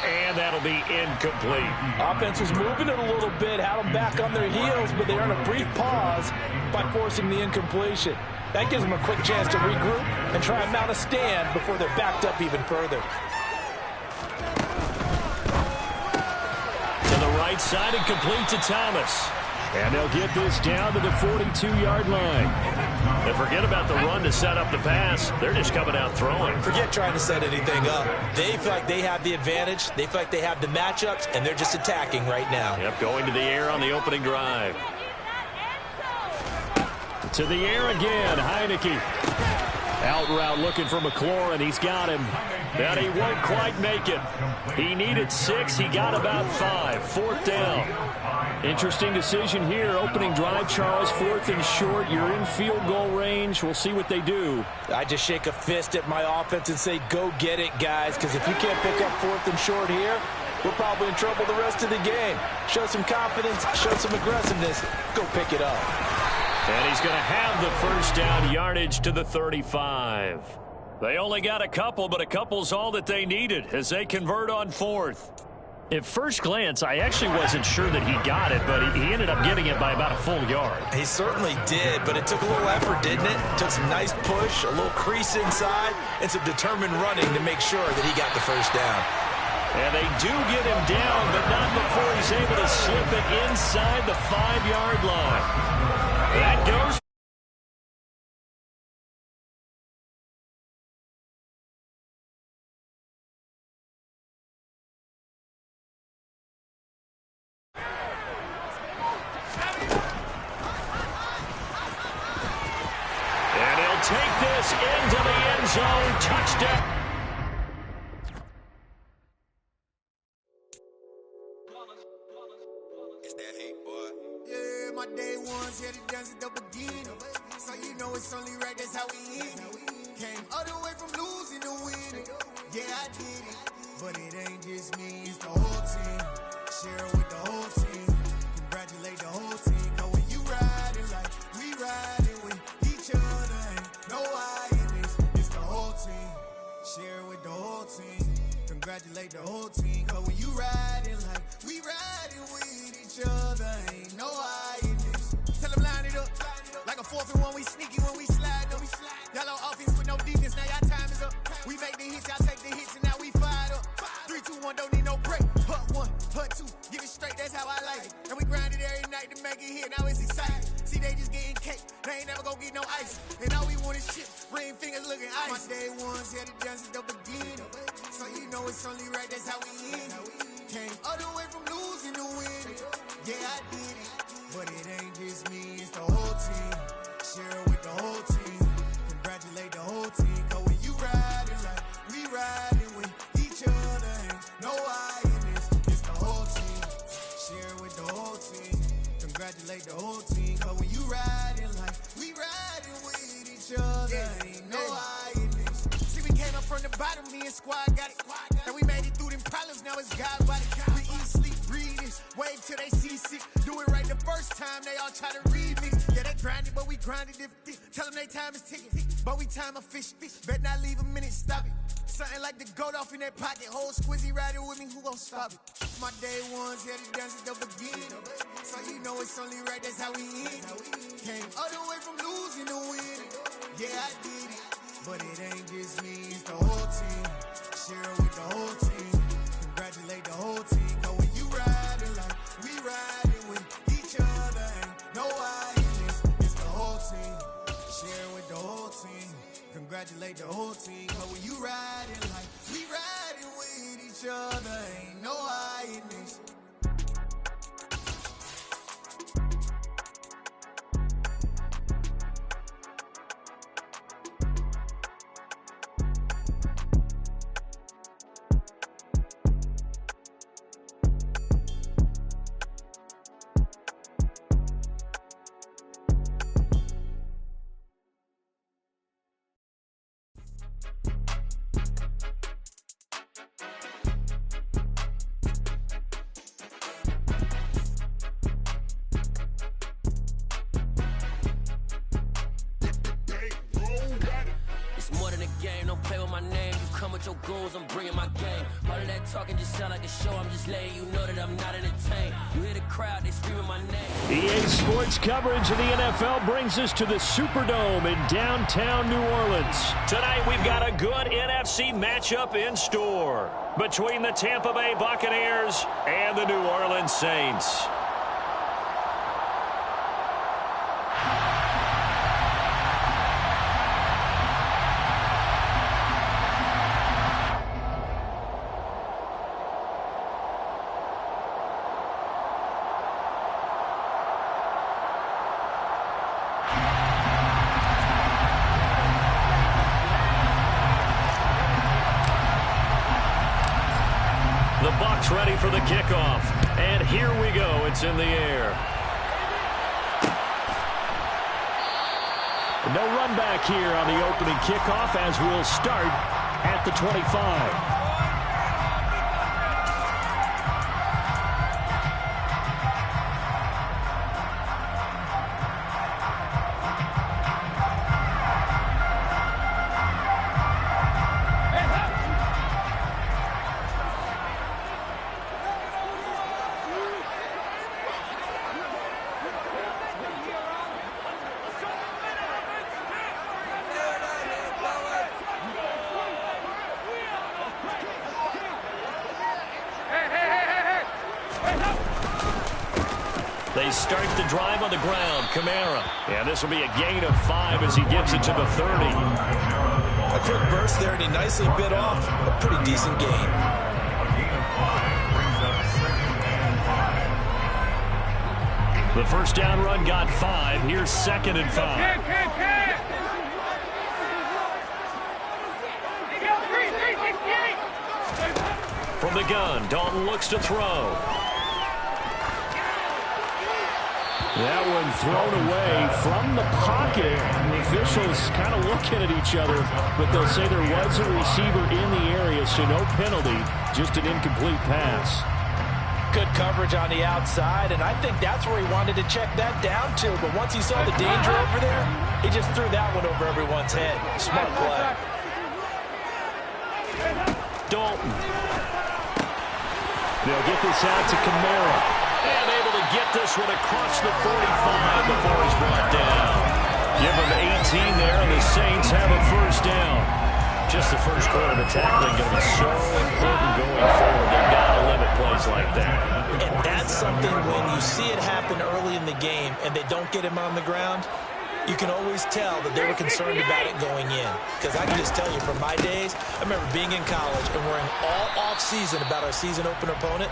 And that'll be incomplete. Offense was moving it a little bit, had them back on their heels, but they earn a brief pause by forcing the incompletion. That gives them a quick chance to regroup and try and mount a stand before they're backed up even further. To the right side and complete to Thomas. And they'll get this down to the 42-yard line. And forget about the run to set up the pass. They're just coming out throwing. Forget trying to set anything up. They feel like they have the advantage. They feel like they have the matchups, and they're just attacking right now. Yep, going to the air on the opening drive. To the air again, Heineke. Out route looking for McLaurin. He's got him. But he won't quite make it. He needed 6. He got about 5. 4th down. Interesting decision here. Opening drive, Charles. 4th and short. You're in field goal range. We'll see what they do. I just shake a fist at my offense and say, go get it, guys. Because if you can't pick up 4th and short here, we're probably in trouble the rest of the game. Show some confidence. Show some aggressiveness. Go pick it up. And he's going to have the first down yardage to the 35. They only got a couple, but a couple's all that they needed as they convert on 4th. At first glance, I actually wasn't sure that he got it, but he ended up getting it by about a full yard. He certainly did, but it took a little effort, didn't it? Took some nice push, a little crease inside, and some determined running to make sure that he got the first down. And they do get him down, but not before he's able to slip it inside the 5-yard line. That goes. And he'll take this into the end zone. Touchdown. My day ones here to dance at the beginning. So you know it's only right, that's how we end it. Came all the way from losing to winning. Yeah, I did it. But it ain't just me, it's the whole team. Share it with the whole team. Congratulate the whole team. Cause when you riding like we riding with each other, ain't no I in this. It's the whole team. Share it with the whole team. Congratulate the whole team. Cause when you riding like we riding with each other, ain't no I in this. Tell them line it up. Like a 4th and 1, we sneaky when we slide up. Y'all on offense with no defense, now y'all time is up. We make the hits, y'all take the hits, and now we fired up. 3, 2, 1, don't need no break. Give it straight, that's how I like it. And we grind it every night to make it hit, now it's exciting. See, they just getting cake, they ain't never gonna get no ice. And all we want is shit, ring fingers looking ice. My day ones had to dance at the beginning. So you know it's only right, that's how we end it. Came all the way from losing to winning. Yeah, I did it. But it ain't just me, it's the whole team. Share it with the whole team. Congratulate the whole team. Cause when you riding like we riding with each other, ain't no I in this. It's the whole team. Share it with the whole team. Congratulate the whole team. Cause when you riding like we riding with each other, ain't no I in this. See, we came up from the bottom, me and squad got it. And we made it through them problems, now it's God by the count. We eat, sleep, breathe it. Wave till they see sick. Do it right the first time, they all try to remix. Yeah, they grinded, but we grinded different. Tell them they time is ticking, but we time efficient. Bet not leave a minute, stop it. Something like the goat off in that pocket. Whole squizzy riding with me, who gon' stop it? My day ones had to dance at the beginning. So you know it's only right, that's how we end it. Came all the way from losing to winning. Yeah, I did it. But it ain't just me, it's the whole team. Share it with the whole team. Congratulate the whole team. Cause when you riding like we riding with each other, ain't no I in this. It's the whole team. Share it with the whole team. Congratulate the whole team. Cause when you riding like we riding with each other, ain't no I in this. Your goals, I'm bringing my game. All of that talking just sound like a show. I'm just letting you know that I'm not entertained. You hear the crowd, they screaming my name. EA Sports coverage of the NFL brings us to the Superdome in downtown New Orleans. Tonight we've got a good NFC matchup in store between the Tampa Bay Buccaneers and the New Orleans Saints. Ready for the kickoff, and here we go. It's in the air. No run back here on the opening kickoff as we'll start at the 25. They start the drive on the ground. Kamara. And this will be a gain of 5 as he gets it to the 30. A quick burst there, and he nicely bit off a pretty decent gain. The first down run got 5. Here's 2nd and 5. From the gun, Dalton looks to throw. That one thrown away from the pocket. The officials kind of looking at each other, but they'll say there was a receiver in the area, so no penalty, just an incomplete pass. Good coverage on the outside, and I think that's where he wanted to check that down to. But once he saw the danger over there, he just threw that one over everyone's head. Smart play. Dalton. They'll get this out to Kamara. And able to get this one across the 45 before he's brought down. Give him 18 there, and the Saints have a first down. Just the first quarter, the tackling going to be so important going forward. They've got to limit plays like that. And something when you see it happen early in the game and they don't get him on the ground, you can always tell that they were concerned about it going in. Because I can just tell you from my days, I remember being in college and worrying all off-season about our season opener opponent,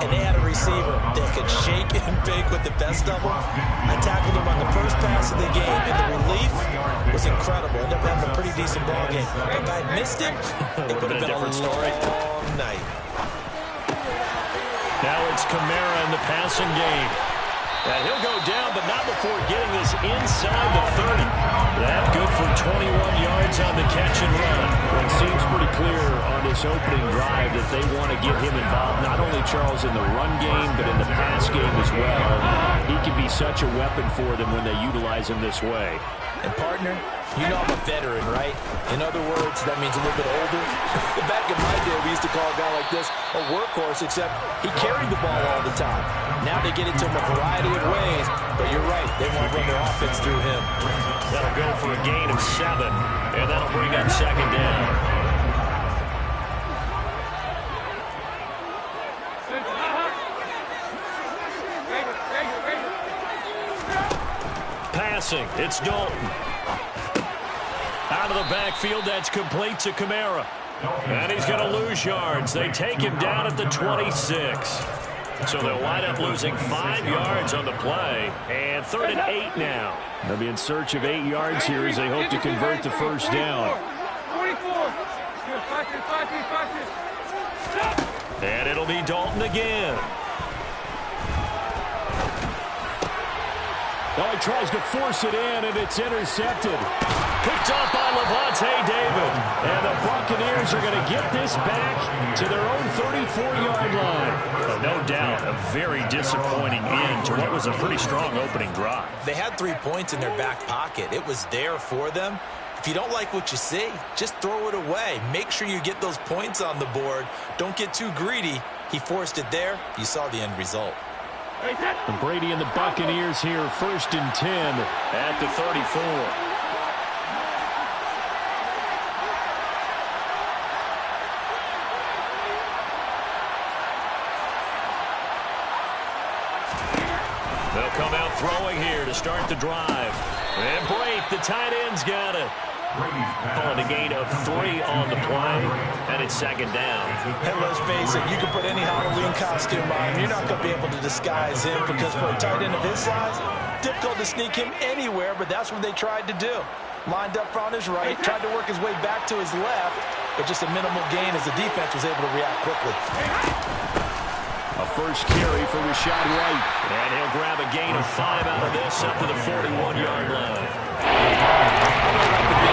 and they had a receiver that could shake and bake with the best of them. I tackled him on the first pass of the game, and the relief was incredible. Ended up having a pretty decent ball game. If I missed him, it would have been a different story. long night. Now it's Kamara in the passing game. And he'll go down, but not before getting this inside the 30. That good for 21 yards on the catch and run. Well, it seems pretty clear on this opening drive that they want to get him involved, not only, Charles, in the run game, but in the pass game as well. He can be such a weapon for them when they utilize him this way. And, partner, you know I'm a veteran, right? In other words, that means a little bit older. Back in my day, we used to call a guy like this a workhorse, except he carried the ball all the time. Now they get it to him a variety of ways, but you're right, they want to run their offense through him. That'll go for a gain of 7, and that'll bring up second down. Passing, it's Dalton. Out of the backfield, that's complete to Kamara. And he's going to lose yards. They take him down at the 26. So they'll wind up losing 5 yards on the play. And 3rd and 8 now. They'll be in search of 8 yards here as they hope to convert the first down. And it'll be Dalton again. Oh, he tries to force it in, and it's intercepted. Picked up by Levante David. And the Buccaneers are going to get this back to their own 34-yard line. No doubt, a very disappointing end to what was a pretty strong opening drive. They had 3 points in their back pocket. It was there for them. If you don't like what you see, just throw it away. Make sure you get those points on the board. Don't get too greedy. He forced it there. You saw the end result. And Brady and the Buccaneers here, 1st and 10 at the 34. They'll come out throwing here to start the drive. And Brady, the tight end's got it. Calling a gain of 3 on the play, and it's second down. And let's face it, you can put any Halloween costume on him. You're not going to be able to disguise him because for a tight end of his size, difficult to sneak him anywhere, but that's what they tried to do. Lined up on his right, tried to work his way back to his left, but just a minimal gain as the defense was able to react quickly. A first carry for Rashad White. And he'll grab a gain of 5 out of this up to the 41-yard line.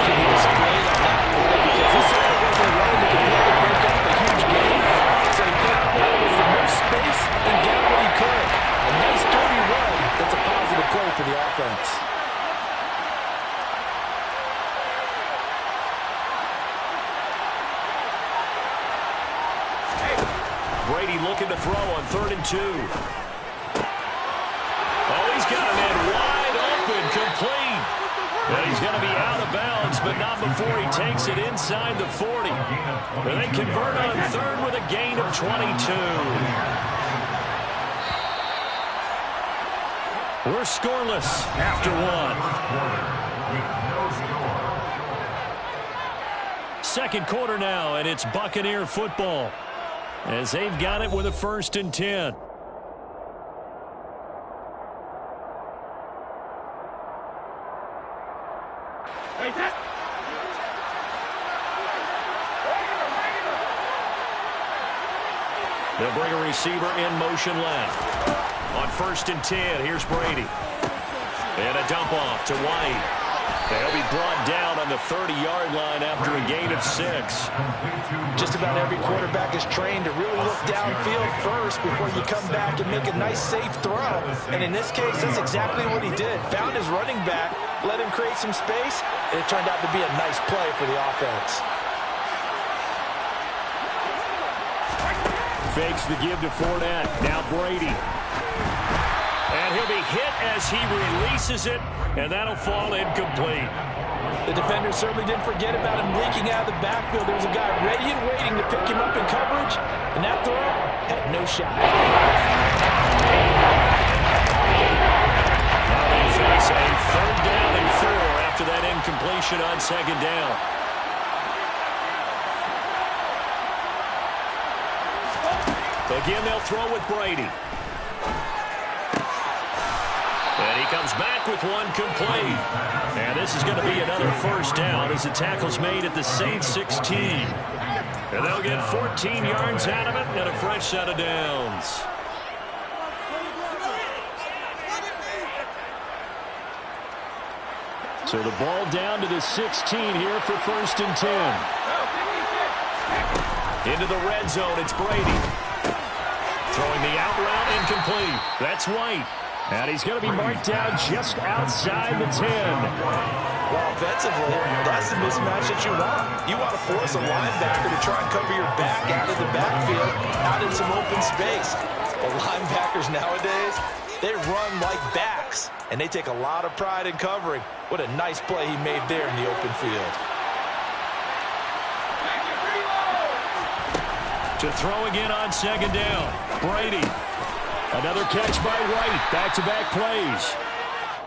He displayed on that play because he said it wasn't running to completely break up a huge game. So he put out there with the most space and got what he could. A nice dirty run. That's a positive play for the offense. Brady looking to throw on 3rd and 2. Oh, he's got a man wide open, complete. And he's going to be out of bounds, but not before he takes it inside the 40. And they convert on 3rd with a gain of 22. We're scoreless after 1. Second quarter now, and it's Buccaneer football as they've got it with a 1st and 10. They'll bring a receiver in motion left. On 1st and 10, here's Brady. And a dump off to White. They'll be brought down on the 30-yard line after a gain of 6. Just about every quarterback is trained to really look downfield first before you come back and make a nice, safe throw. And in this case, that's exactly what he did. Found his running back, let him create some space, and it turned out to be a nice play for the offense. Fakes the give to Fournette. Now Brady. And he'll be hit as he releases it, and that'll fall incomplete. The defender certainly didn't forget about him leaking out of the backfield. There was a guy ready and waiting to pick him up in coverage, and that throw had no shot. formation on second down. Again, they'll throw with Brady. And he comes back with one complete. And this is going to be another first down as the tackle's made at the Saints 16. And they'll get 14 yards out of it and a fresh set of downs. So the ball down to the 16 here for 1st and 10. Into the red zone, it's Brady. Throwing the out route incomplete. That's White. And he's going to be marked down just outside the 10. Well, offensively, that's the mismatch that you want. You want to force a linebacker to try and cover your back out of the backfield, out in some open space. But linebackers nowadays, they run like backs, and they take a lot of pride in covering. What a nice play he made there in the open field. To throw again on second down, Brady. Another catch by White. Back-to-back plays.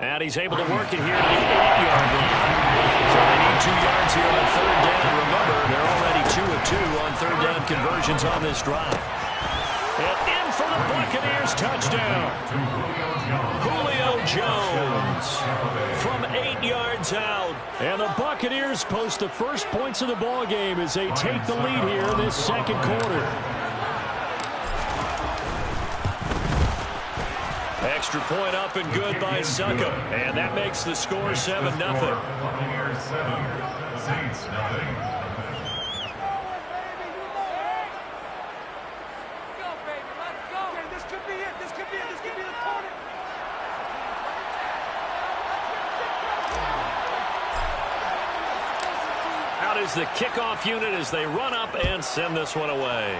And he's able to work it here to the 8-yard line. So they need 2 yards here on third down. Remember, they're already 2 of 2 on third down conversions on this drive. And in for the Buccaneers, touchdown. Julio Jones from 8 yards out. And the Buccaneers post the first points of the ball game as they take the lead here in this second quarter. Extra point up and good by Suckup. And that makes the score 7-0. Buccaneers 7, Saints 0. Out is the kickoff unit as they run up and send this one away.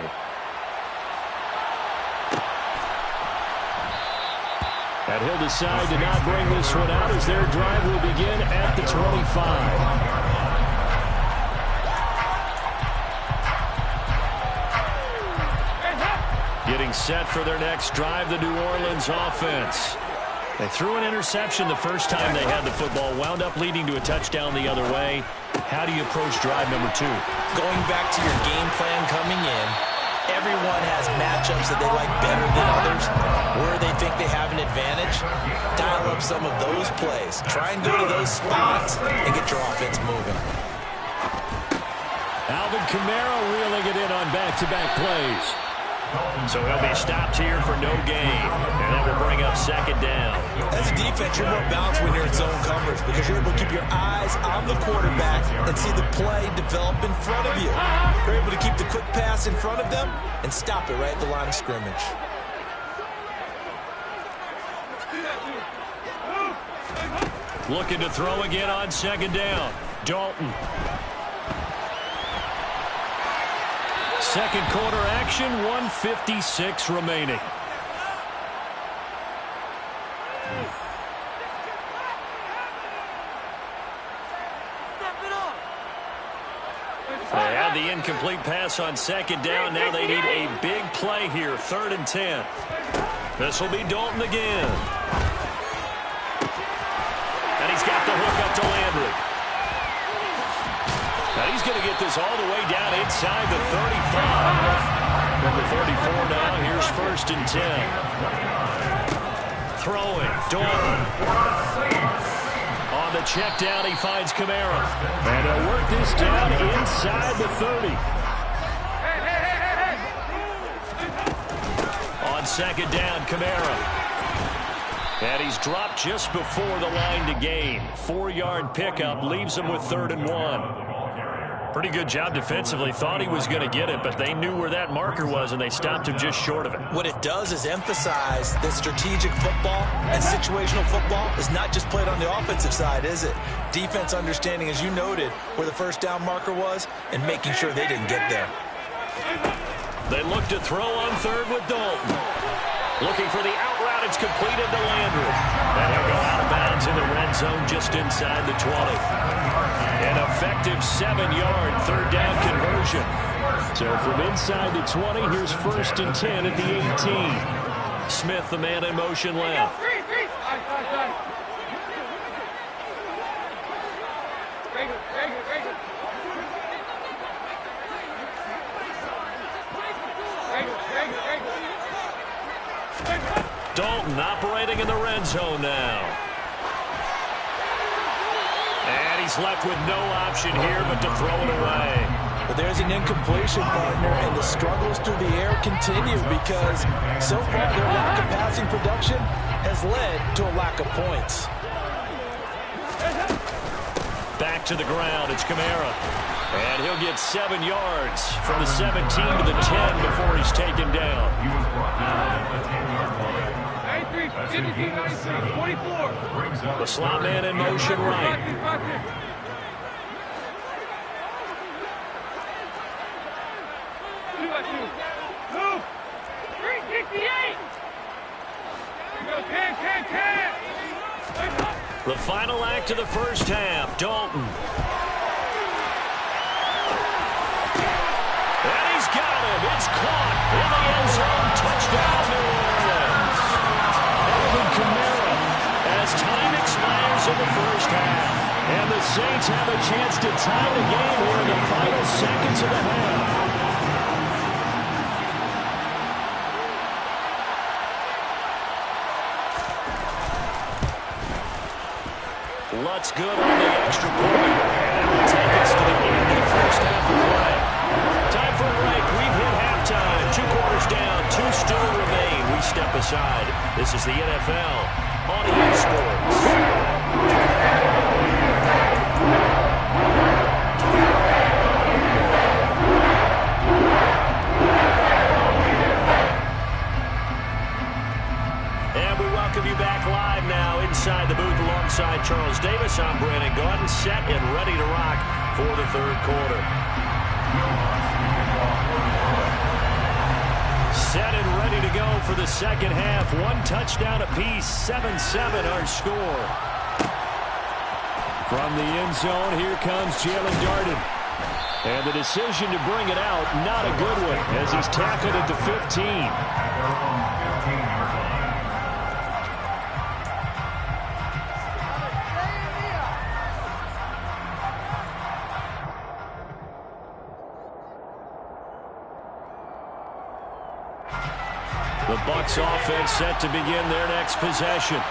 And he'll decide to not bring this one out as their drive will begin at the 25. Getting set for their next drive, the New Orleans offense. They threw an interception the first time they had the football, wound up leading to a touchdown the other way. How do you approach drive number 2? Going back to your game plan coming in, everyone has matchups that they like better than others, where they think they have an advantage. Dial up some of those plays. Try and go to those spots and get your offense moving. Alvin Kamara reeling it in on back-to-back plays. So he'll be stopped here for no gain, and that will bring up second down. As a defense, you're more balanced when you're in zone coverage because you're able to keep your eyes on the quarterback and see the play develop in front of you. You're able to keep the quick pass in front of them and stop it right at the line of scrimmage. Looking to throw again on second down. Dalton. Second quarter action, 1:56 remaining. They had the incomplete pass on second down. Now they need a big play here, 3rd and 10. This will be Dalton again. And he's got the hook up to Landry. Now he's going to get this all the way down inside the 35. From the 34 now, here's 1st and 10. Throwing, Dalton. On the check down, he finds Kamara. And he'll work this down inside the 30. On second down, Kamara. And he's dropped just before the line to gain. 4-yard pickup leaves him with 3rd and 1. Pretty good job defensively. Thought he was going to get it, but they knew where that marker was, and they stopped him just short of it. What it does is emphasize that strategic football and situational football is not just played on the offensive side, is it? Defense understanding, as you noted, where the first down marker was and making sure they didn't get there. They look to throw on 3rd with Dalton. Looking for the out route. It's completed to Landry. And he'll go out of bounds in the red zone just inside the 20. An effective 7-yard 3rd down conversion. So from inside the 20, here's 1st and 10 at the 18. Smith, the man in motion left. Dalton operating in the red zone now. And he's left with no option here but to throw it away. But there's an incompletion, partner, and the struggles through the air continue because so far their lack of passing production has led to a lack of points. Back to the ground, it's Kamara. And he'll get 7 yards from the 17 to the 10 before he's taken down. He was brought down at the 10-yard line. That's a gain of 7. 24. Brings up The slot man in motion right. Move. 368. The final act of the first half, Dalton. And he's got him. It's caught in the end zone. Touchdown, New Orleans. Alvin Kamara as time expires in the first half. And the Saints have a chance to tie the game here in the final seconds of the half. Lutz good on the extra point. And it will take us to the end of the first half of play. Time for a break. We've hit halftime. 2 quarters down. 2 still remain. We step aside. This is the NFL on EA Sports. And we welcome you back live now inside the booth alongside Charles Davis. I'm Brandon Gaudin, set and ready to rock for the third quarter. Set and ready to go for the second half. 1 touchdown apiece, 7-7 our score. From the end zone, here comes Jalen Darden. And the decision to bring it out, not a good one, as he's tackled at the 15. The Bucs offense set to begin their next possession.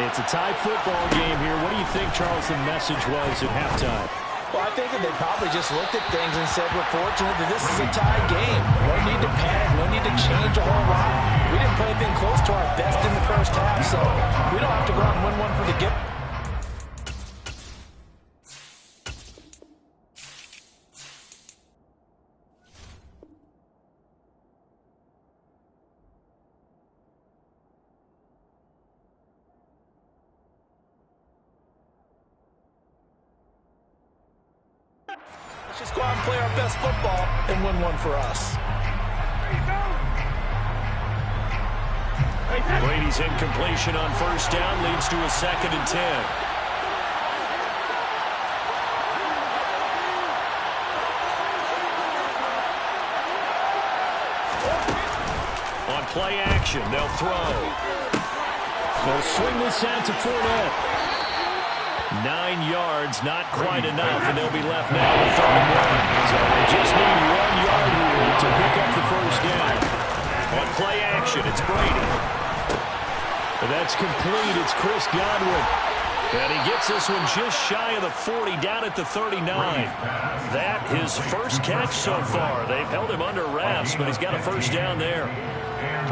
It's a tie football game here. What do you think, Charles, the message was at halftime? Well, I think that they probably just looked at things and said, we're fortunate that this is a tie game. No need to panic. No need to change a whole lot. We didn't play anything close to our best in the first half, so we don't have to go out and win one for the gift. Let's just go out and play our best football and win one for us. Brady's incompletion on first down leads to a 2nd and 10. On play action, they'll throw. They'll swing this out to Fournette. 9 yards, not quite enough, and they'll be left now with 3rd and 1. So they just need 1 yard here to pick up the first down. On play action, it's Brady. But that's complete. It's Chris Godwin. And he gets this one just shy of the 40, down at the 39. That his first catch so far. They've held him under wraps, but he's got a first down there.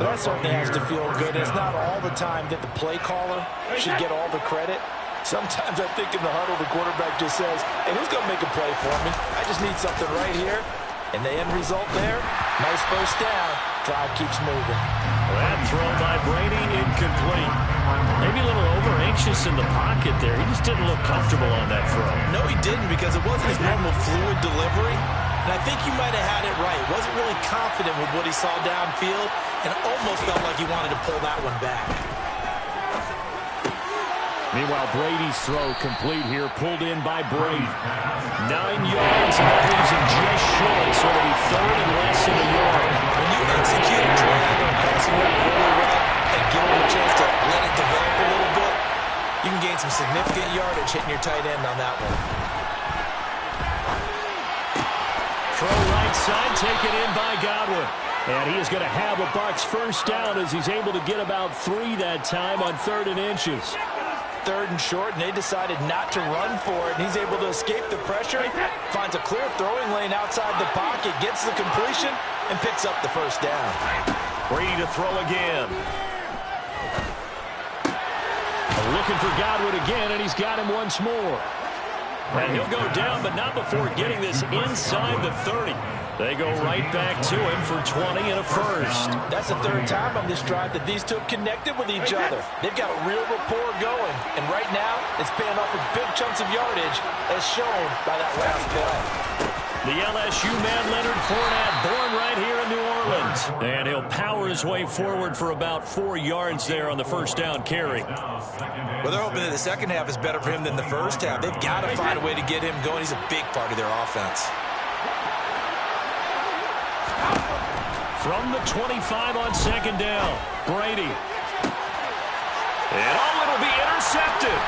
Well, that certainly has to feel good. It's not all the time that the play caller should get all the credit. Sometimes I think in the huddle, the quarterback just says, hey, who's going to make a play for me? I just need something right here. And the end result there, nice first down. Drive keeps moving. That throw by Brady, incomplete. Maybe a little over-anxious in the pocket there. He just didn't look comfortable on that throw. No, he didn't, because it wasn't his normal fluid delivery. And I think he might have had it right. Wasn't really confident with what he saw downfield and almost felt like he wanted to pull that one back. Meanwhile, Brady's throw complete here, pulled in by Brady. 9 yards, and that leaves him just short, so it'll be 3rd and less than a yard. When you execute a drag or a passing route really well and give him a chance to let it develop a little bit, you can gain some significant yardage hitting your tight end on that one. Throw right side, taken in by Godwin. And he is going to have a Bucs first down as he's able to get about 3 that time on 3rd and inches. 3rd and short, and they decided not to run for it, and he's able to escape the pressure, finds a clear throwing lane outside the pocket, gets the completion, and picks up the first down. Brady to throw again. Looking for Godwin again, and he's got him once more. And he'll go down, but not before getting this inside the 30. They go right back to him for 20 and a first. That's the 3rd time on this drive that these two have connected with each other. They've got a real rapport going, and right now it's paying off with big chunks of yardage, as shown by that last play. The LSU man, Leonard Fournette, born right here in New Orleans. And he'll power his way forward for about 4 yards there on the first down carry. Well, they're hoping that the second half is better for him than the first half. They've got to find a way to get him going. He's a big part of their offense. From the 25 on 2nd down, Brady. And it'll be intercepted.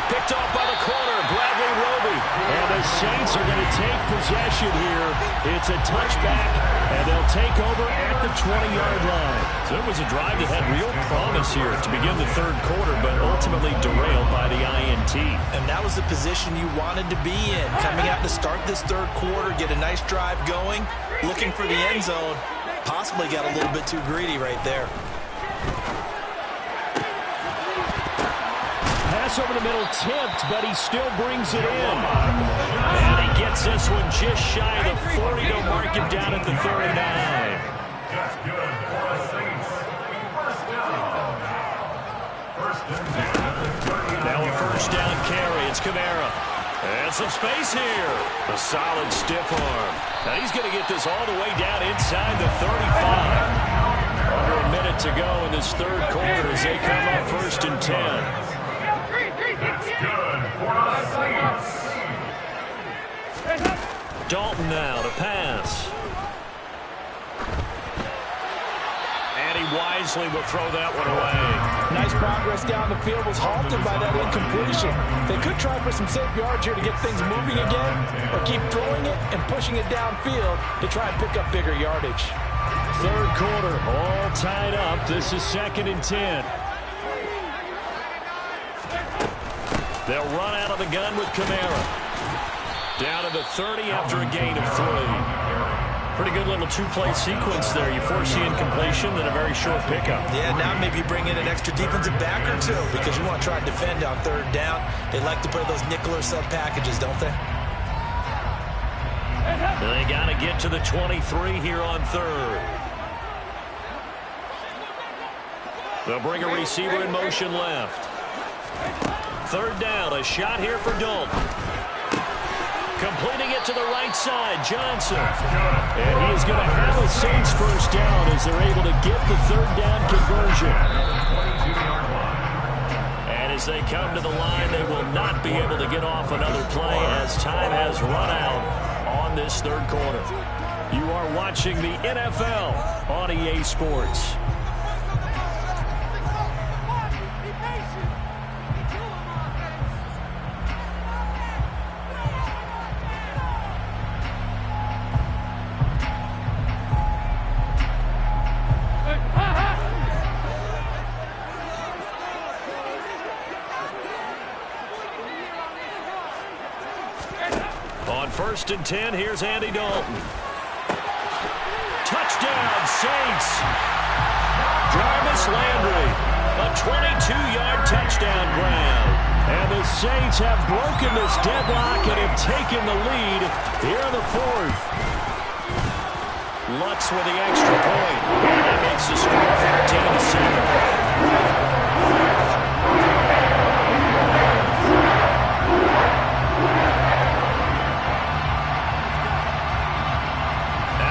Picked off by the corner, Bradley Roby. And the Saints are going to take possession here. It's a touchback, and they'll take over at the 20-yard line. So it was a drive that had real promise here to begin the 3rd quarter, but ultimately derailed by the INT. And that was the position you wanted to be in. Coming out to start this 3rd quarter, get a nice drive going, looking for the end zone. Possibly got a little bit too greedy right there. Pass over the middle tipped, but he still brings it in. And he gets this one just shy of the 40 to mark him down at the 39. That's good for the Saints. Now a first down carry. It's Kamara. And some space here. A solid stiff arm. Now he's going to get this all the way down inside the 35. Under a minute to go in this 3rd quarter as they come up 1st and 10. That's good for the Saints. Dalton now to pass. And he wisely will throw that one away. Nice progress down the field, was halted by that incompletion. They could try for some safe yards here to get things moving again, or keep throwing it and pushing it downfield to try and pick up bigger yardage. 3rd quarter, all tied up. This is 2nd and 10. They'll run out of the gun with Kamara. Down to the 30 after a gain of 3. Pretty good little 2-play sequence there. You force the incompletion, then a very short pickup. Yeah, now maybe bring in an extra defensive back or two because you want to try and defend on 3rd down. They like to play those nickel or sub packages, don't they? They got to get to the 23 here on 3rd. They'll bring a receiver in motion left. 3rd down, a shot here for Dalton. Completing it to the right side, Johnson. And he is going to have a Saints first down as they're able to get the 3rd down conversion. And as they come to the line, they will not be able to get off another play as time has run out on this 3rd quarter. You are watching the NFL on EA Sports. On 1st and 10, here's Andy Dalton. Touchdown, Saints. Jarvis Landry, a 22-yard touchdown grab. And the Saints have broken this deadlock and have taken the lead here in the 4th. Lutz with the extra point. And that makes the score 14-7.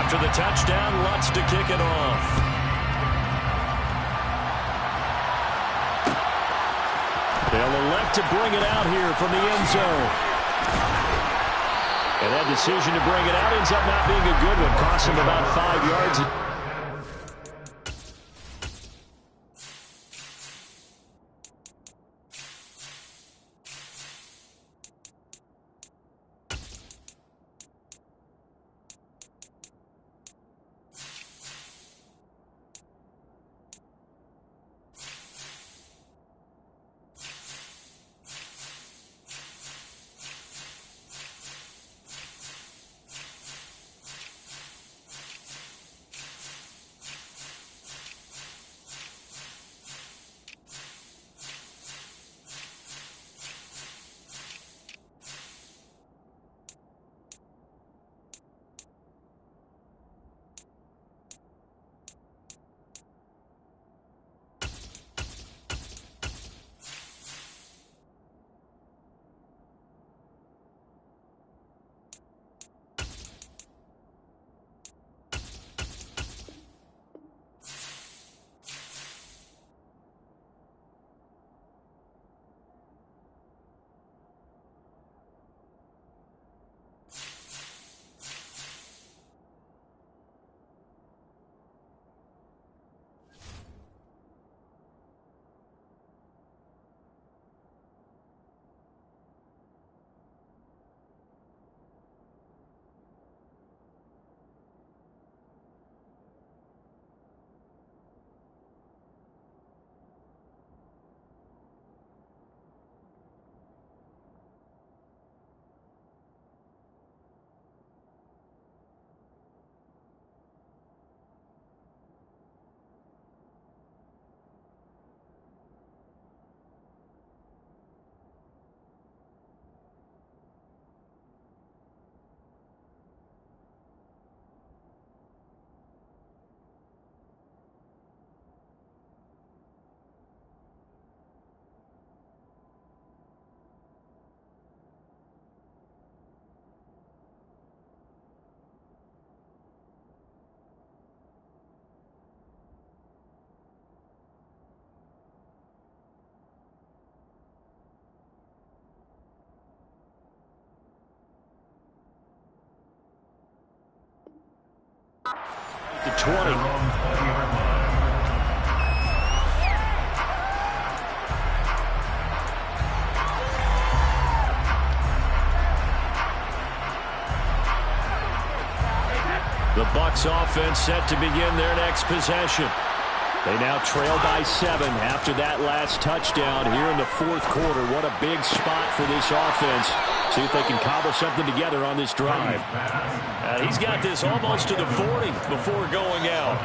After the touchdown, Lutz to kick it off. They'll elect to bring it out here from the end zone. And that decision to bring it out ends up not being a good one. Cost him about 5 yards. The 20. The Bucs offense set to begin their next possession. They now trail by 7 after that last touchdown here in the fourth quarter. What a big spot for this offense. See if they can cobble something together on this drive. He's got this almost to the 40 before going out.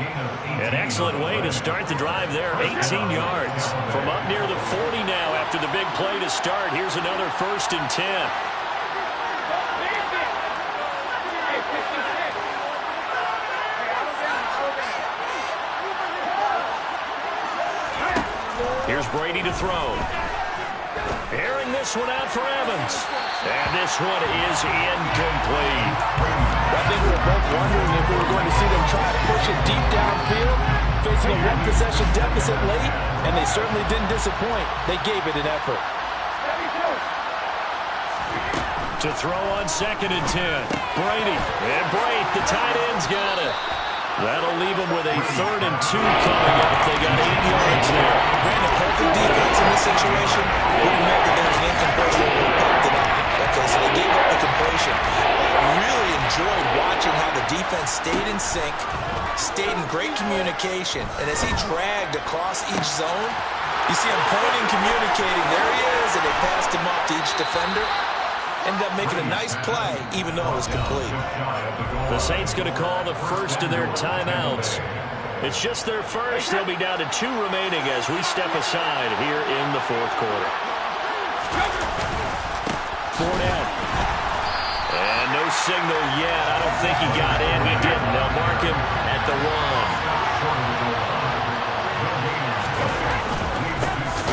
An excellent way to start the drive there, 18 yards. From up near the 40 now after the big play to start. Here's another 1st and 10. Here's Brady to throw. Airing this one out for Evans. And this one is incomplete. I think we were both wondering if we were going to see them try to push it deep downfield, facing a one-possession deficit late, and they certainly didn't disappoint. They gave it an effort. To throw on 2nd and 10. Brady. And Brady, the tight end's got it. That'll leave them with a 3rd and 2 coming up. They got 8 yards there. Ran a perfect defense in this situation. Would have meant that there was an incompletion that would have picked it up. Okay, so they gave up the completion. I really enjoyed watching how the defense stayed in sync, stayed in great communication, and as he dragged across each zone, you see him pointing, communicating. There he is, and they passed him off to each defender. Ended up making a nice play, even though it was complete. The Saints going to call the first of their timeouts. It's just their first. They'll be down to 2 remaining as we step aside here in the fourth quarter. Fournette. And no signal yet. I don't think he got in. He didn't. They'll mark him at the 1.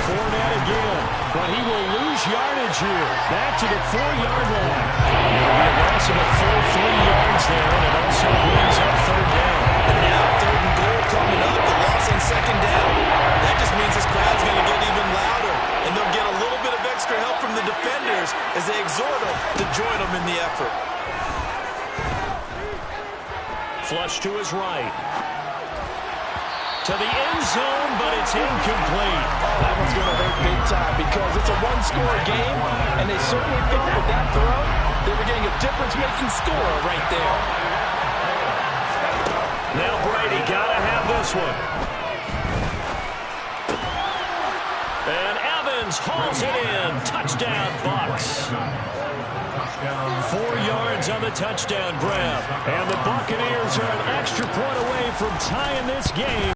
Fournette again, but he will lose yardage here. Back to the 4-yard line. There'll be a loss of a full 3 yards there, and it also brings up 3rd down. And now 3rd and goal coming up, the loss on 2nd down. That just means this crowd's going to get even louder, and they'll get a little bit of extra help from the defenders as they exhort them to join them in the effort. Flush to his right. To the end zone, but it's incomplete. Oh, that one's going to hurt big time because it's a one-score game, and they certainly thought with that throw they were getting a difference-making score right there. Now Brady got to have this one. And Evans hauls it in. Touchdown, Bucs. 4 yards on the touchdown grab. And the Buccaneers are an extra point away from tying this game.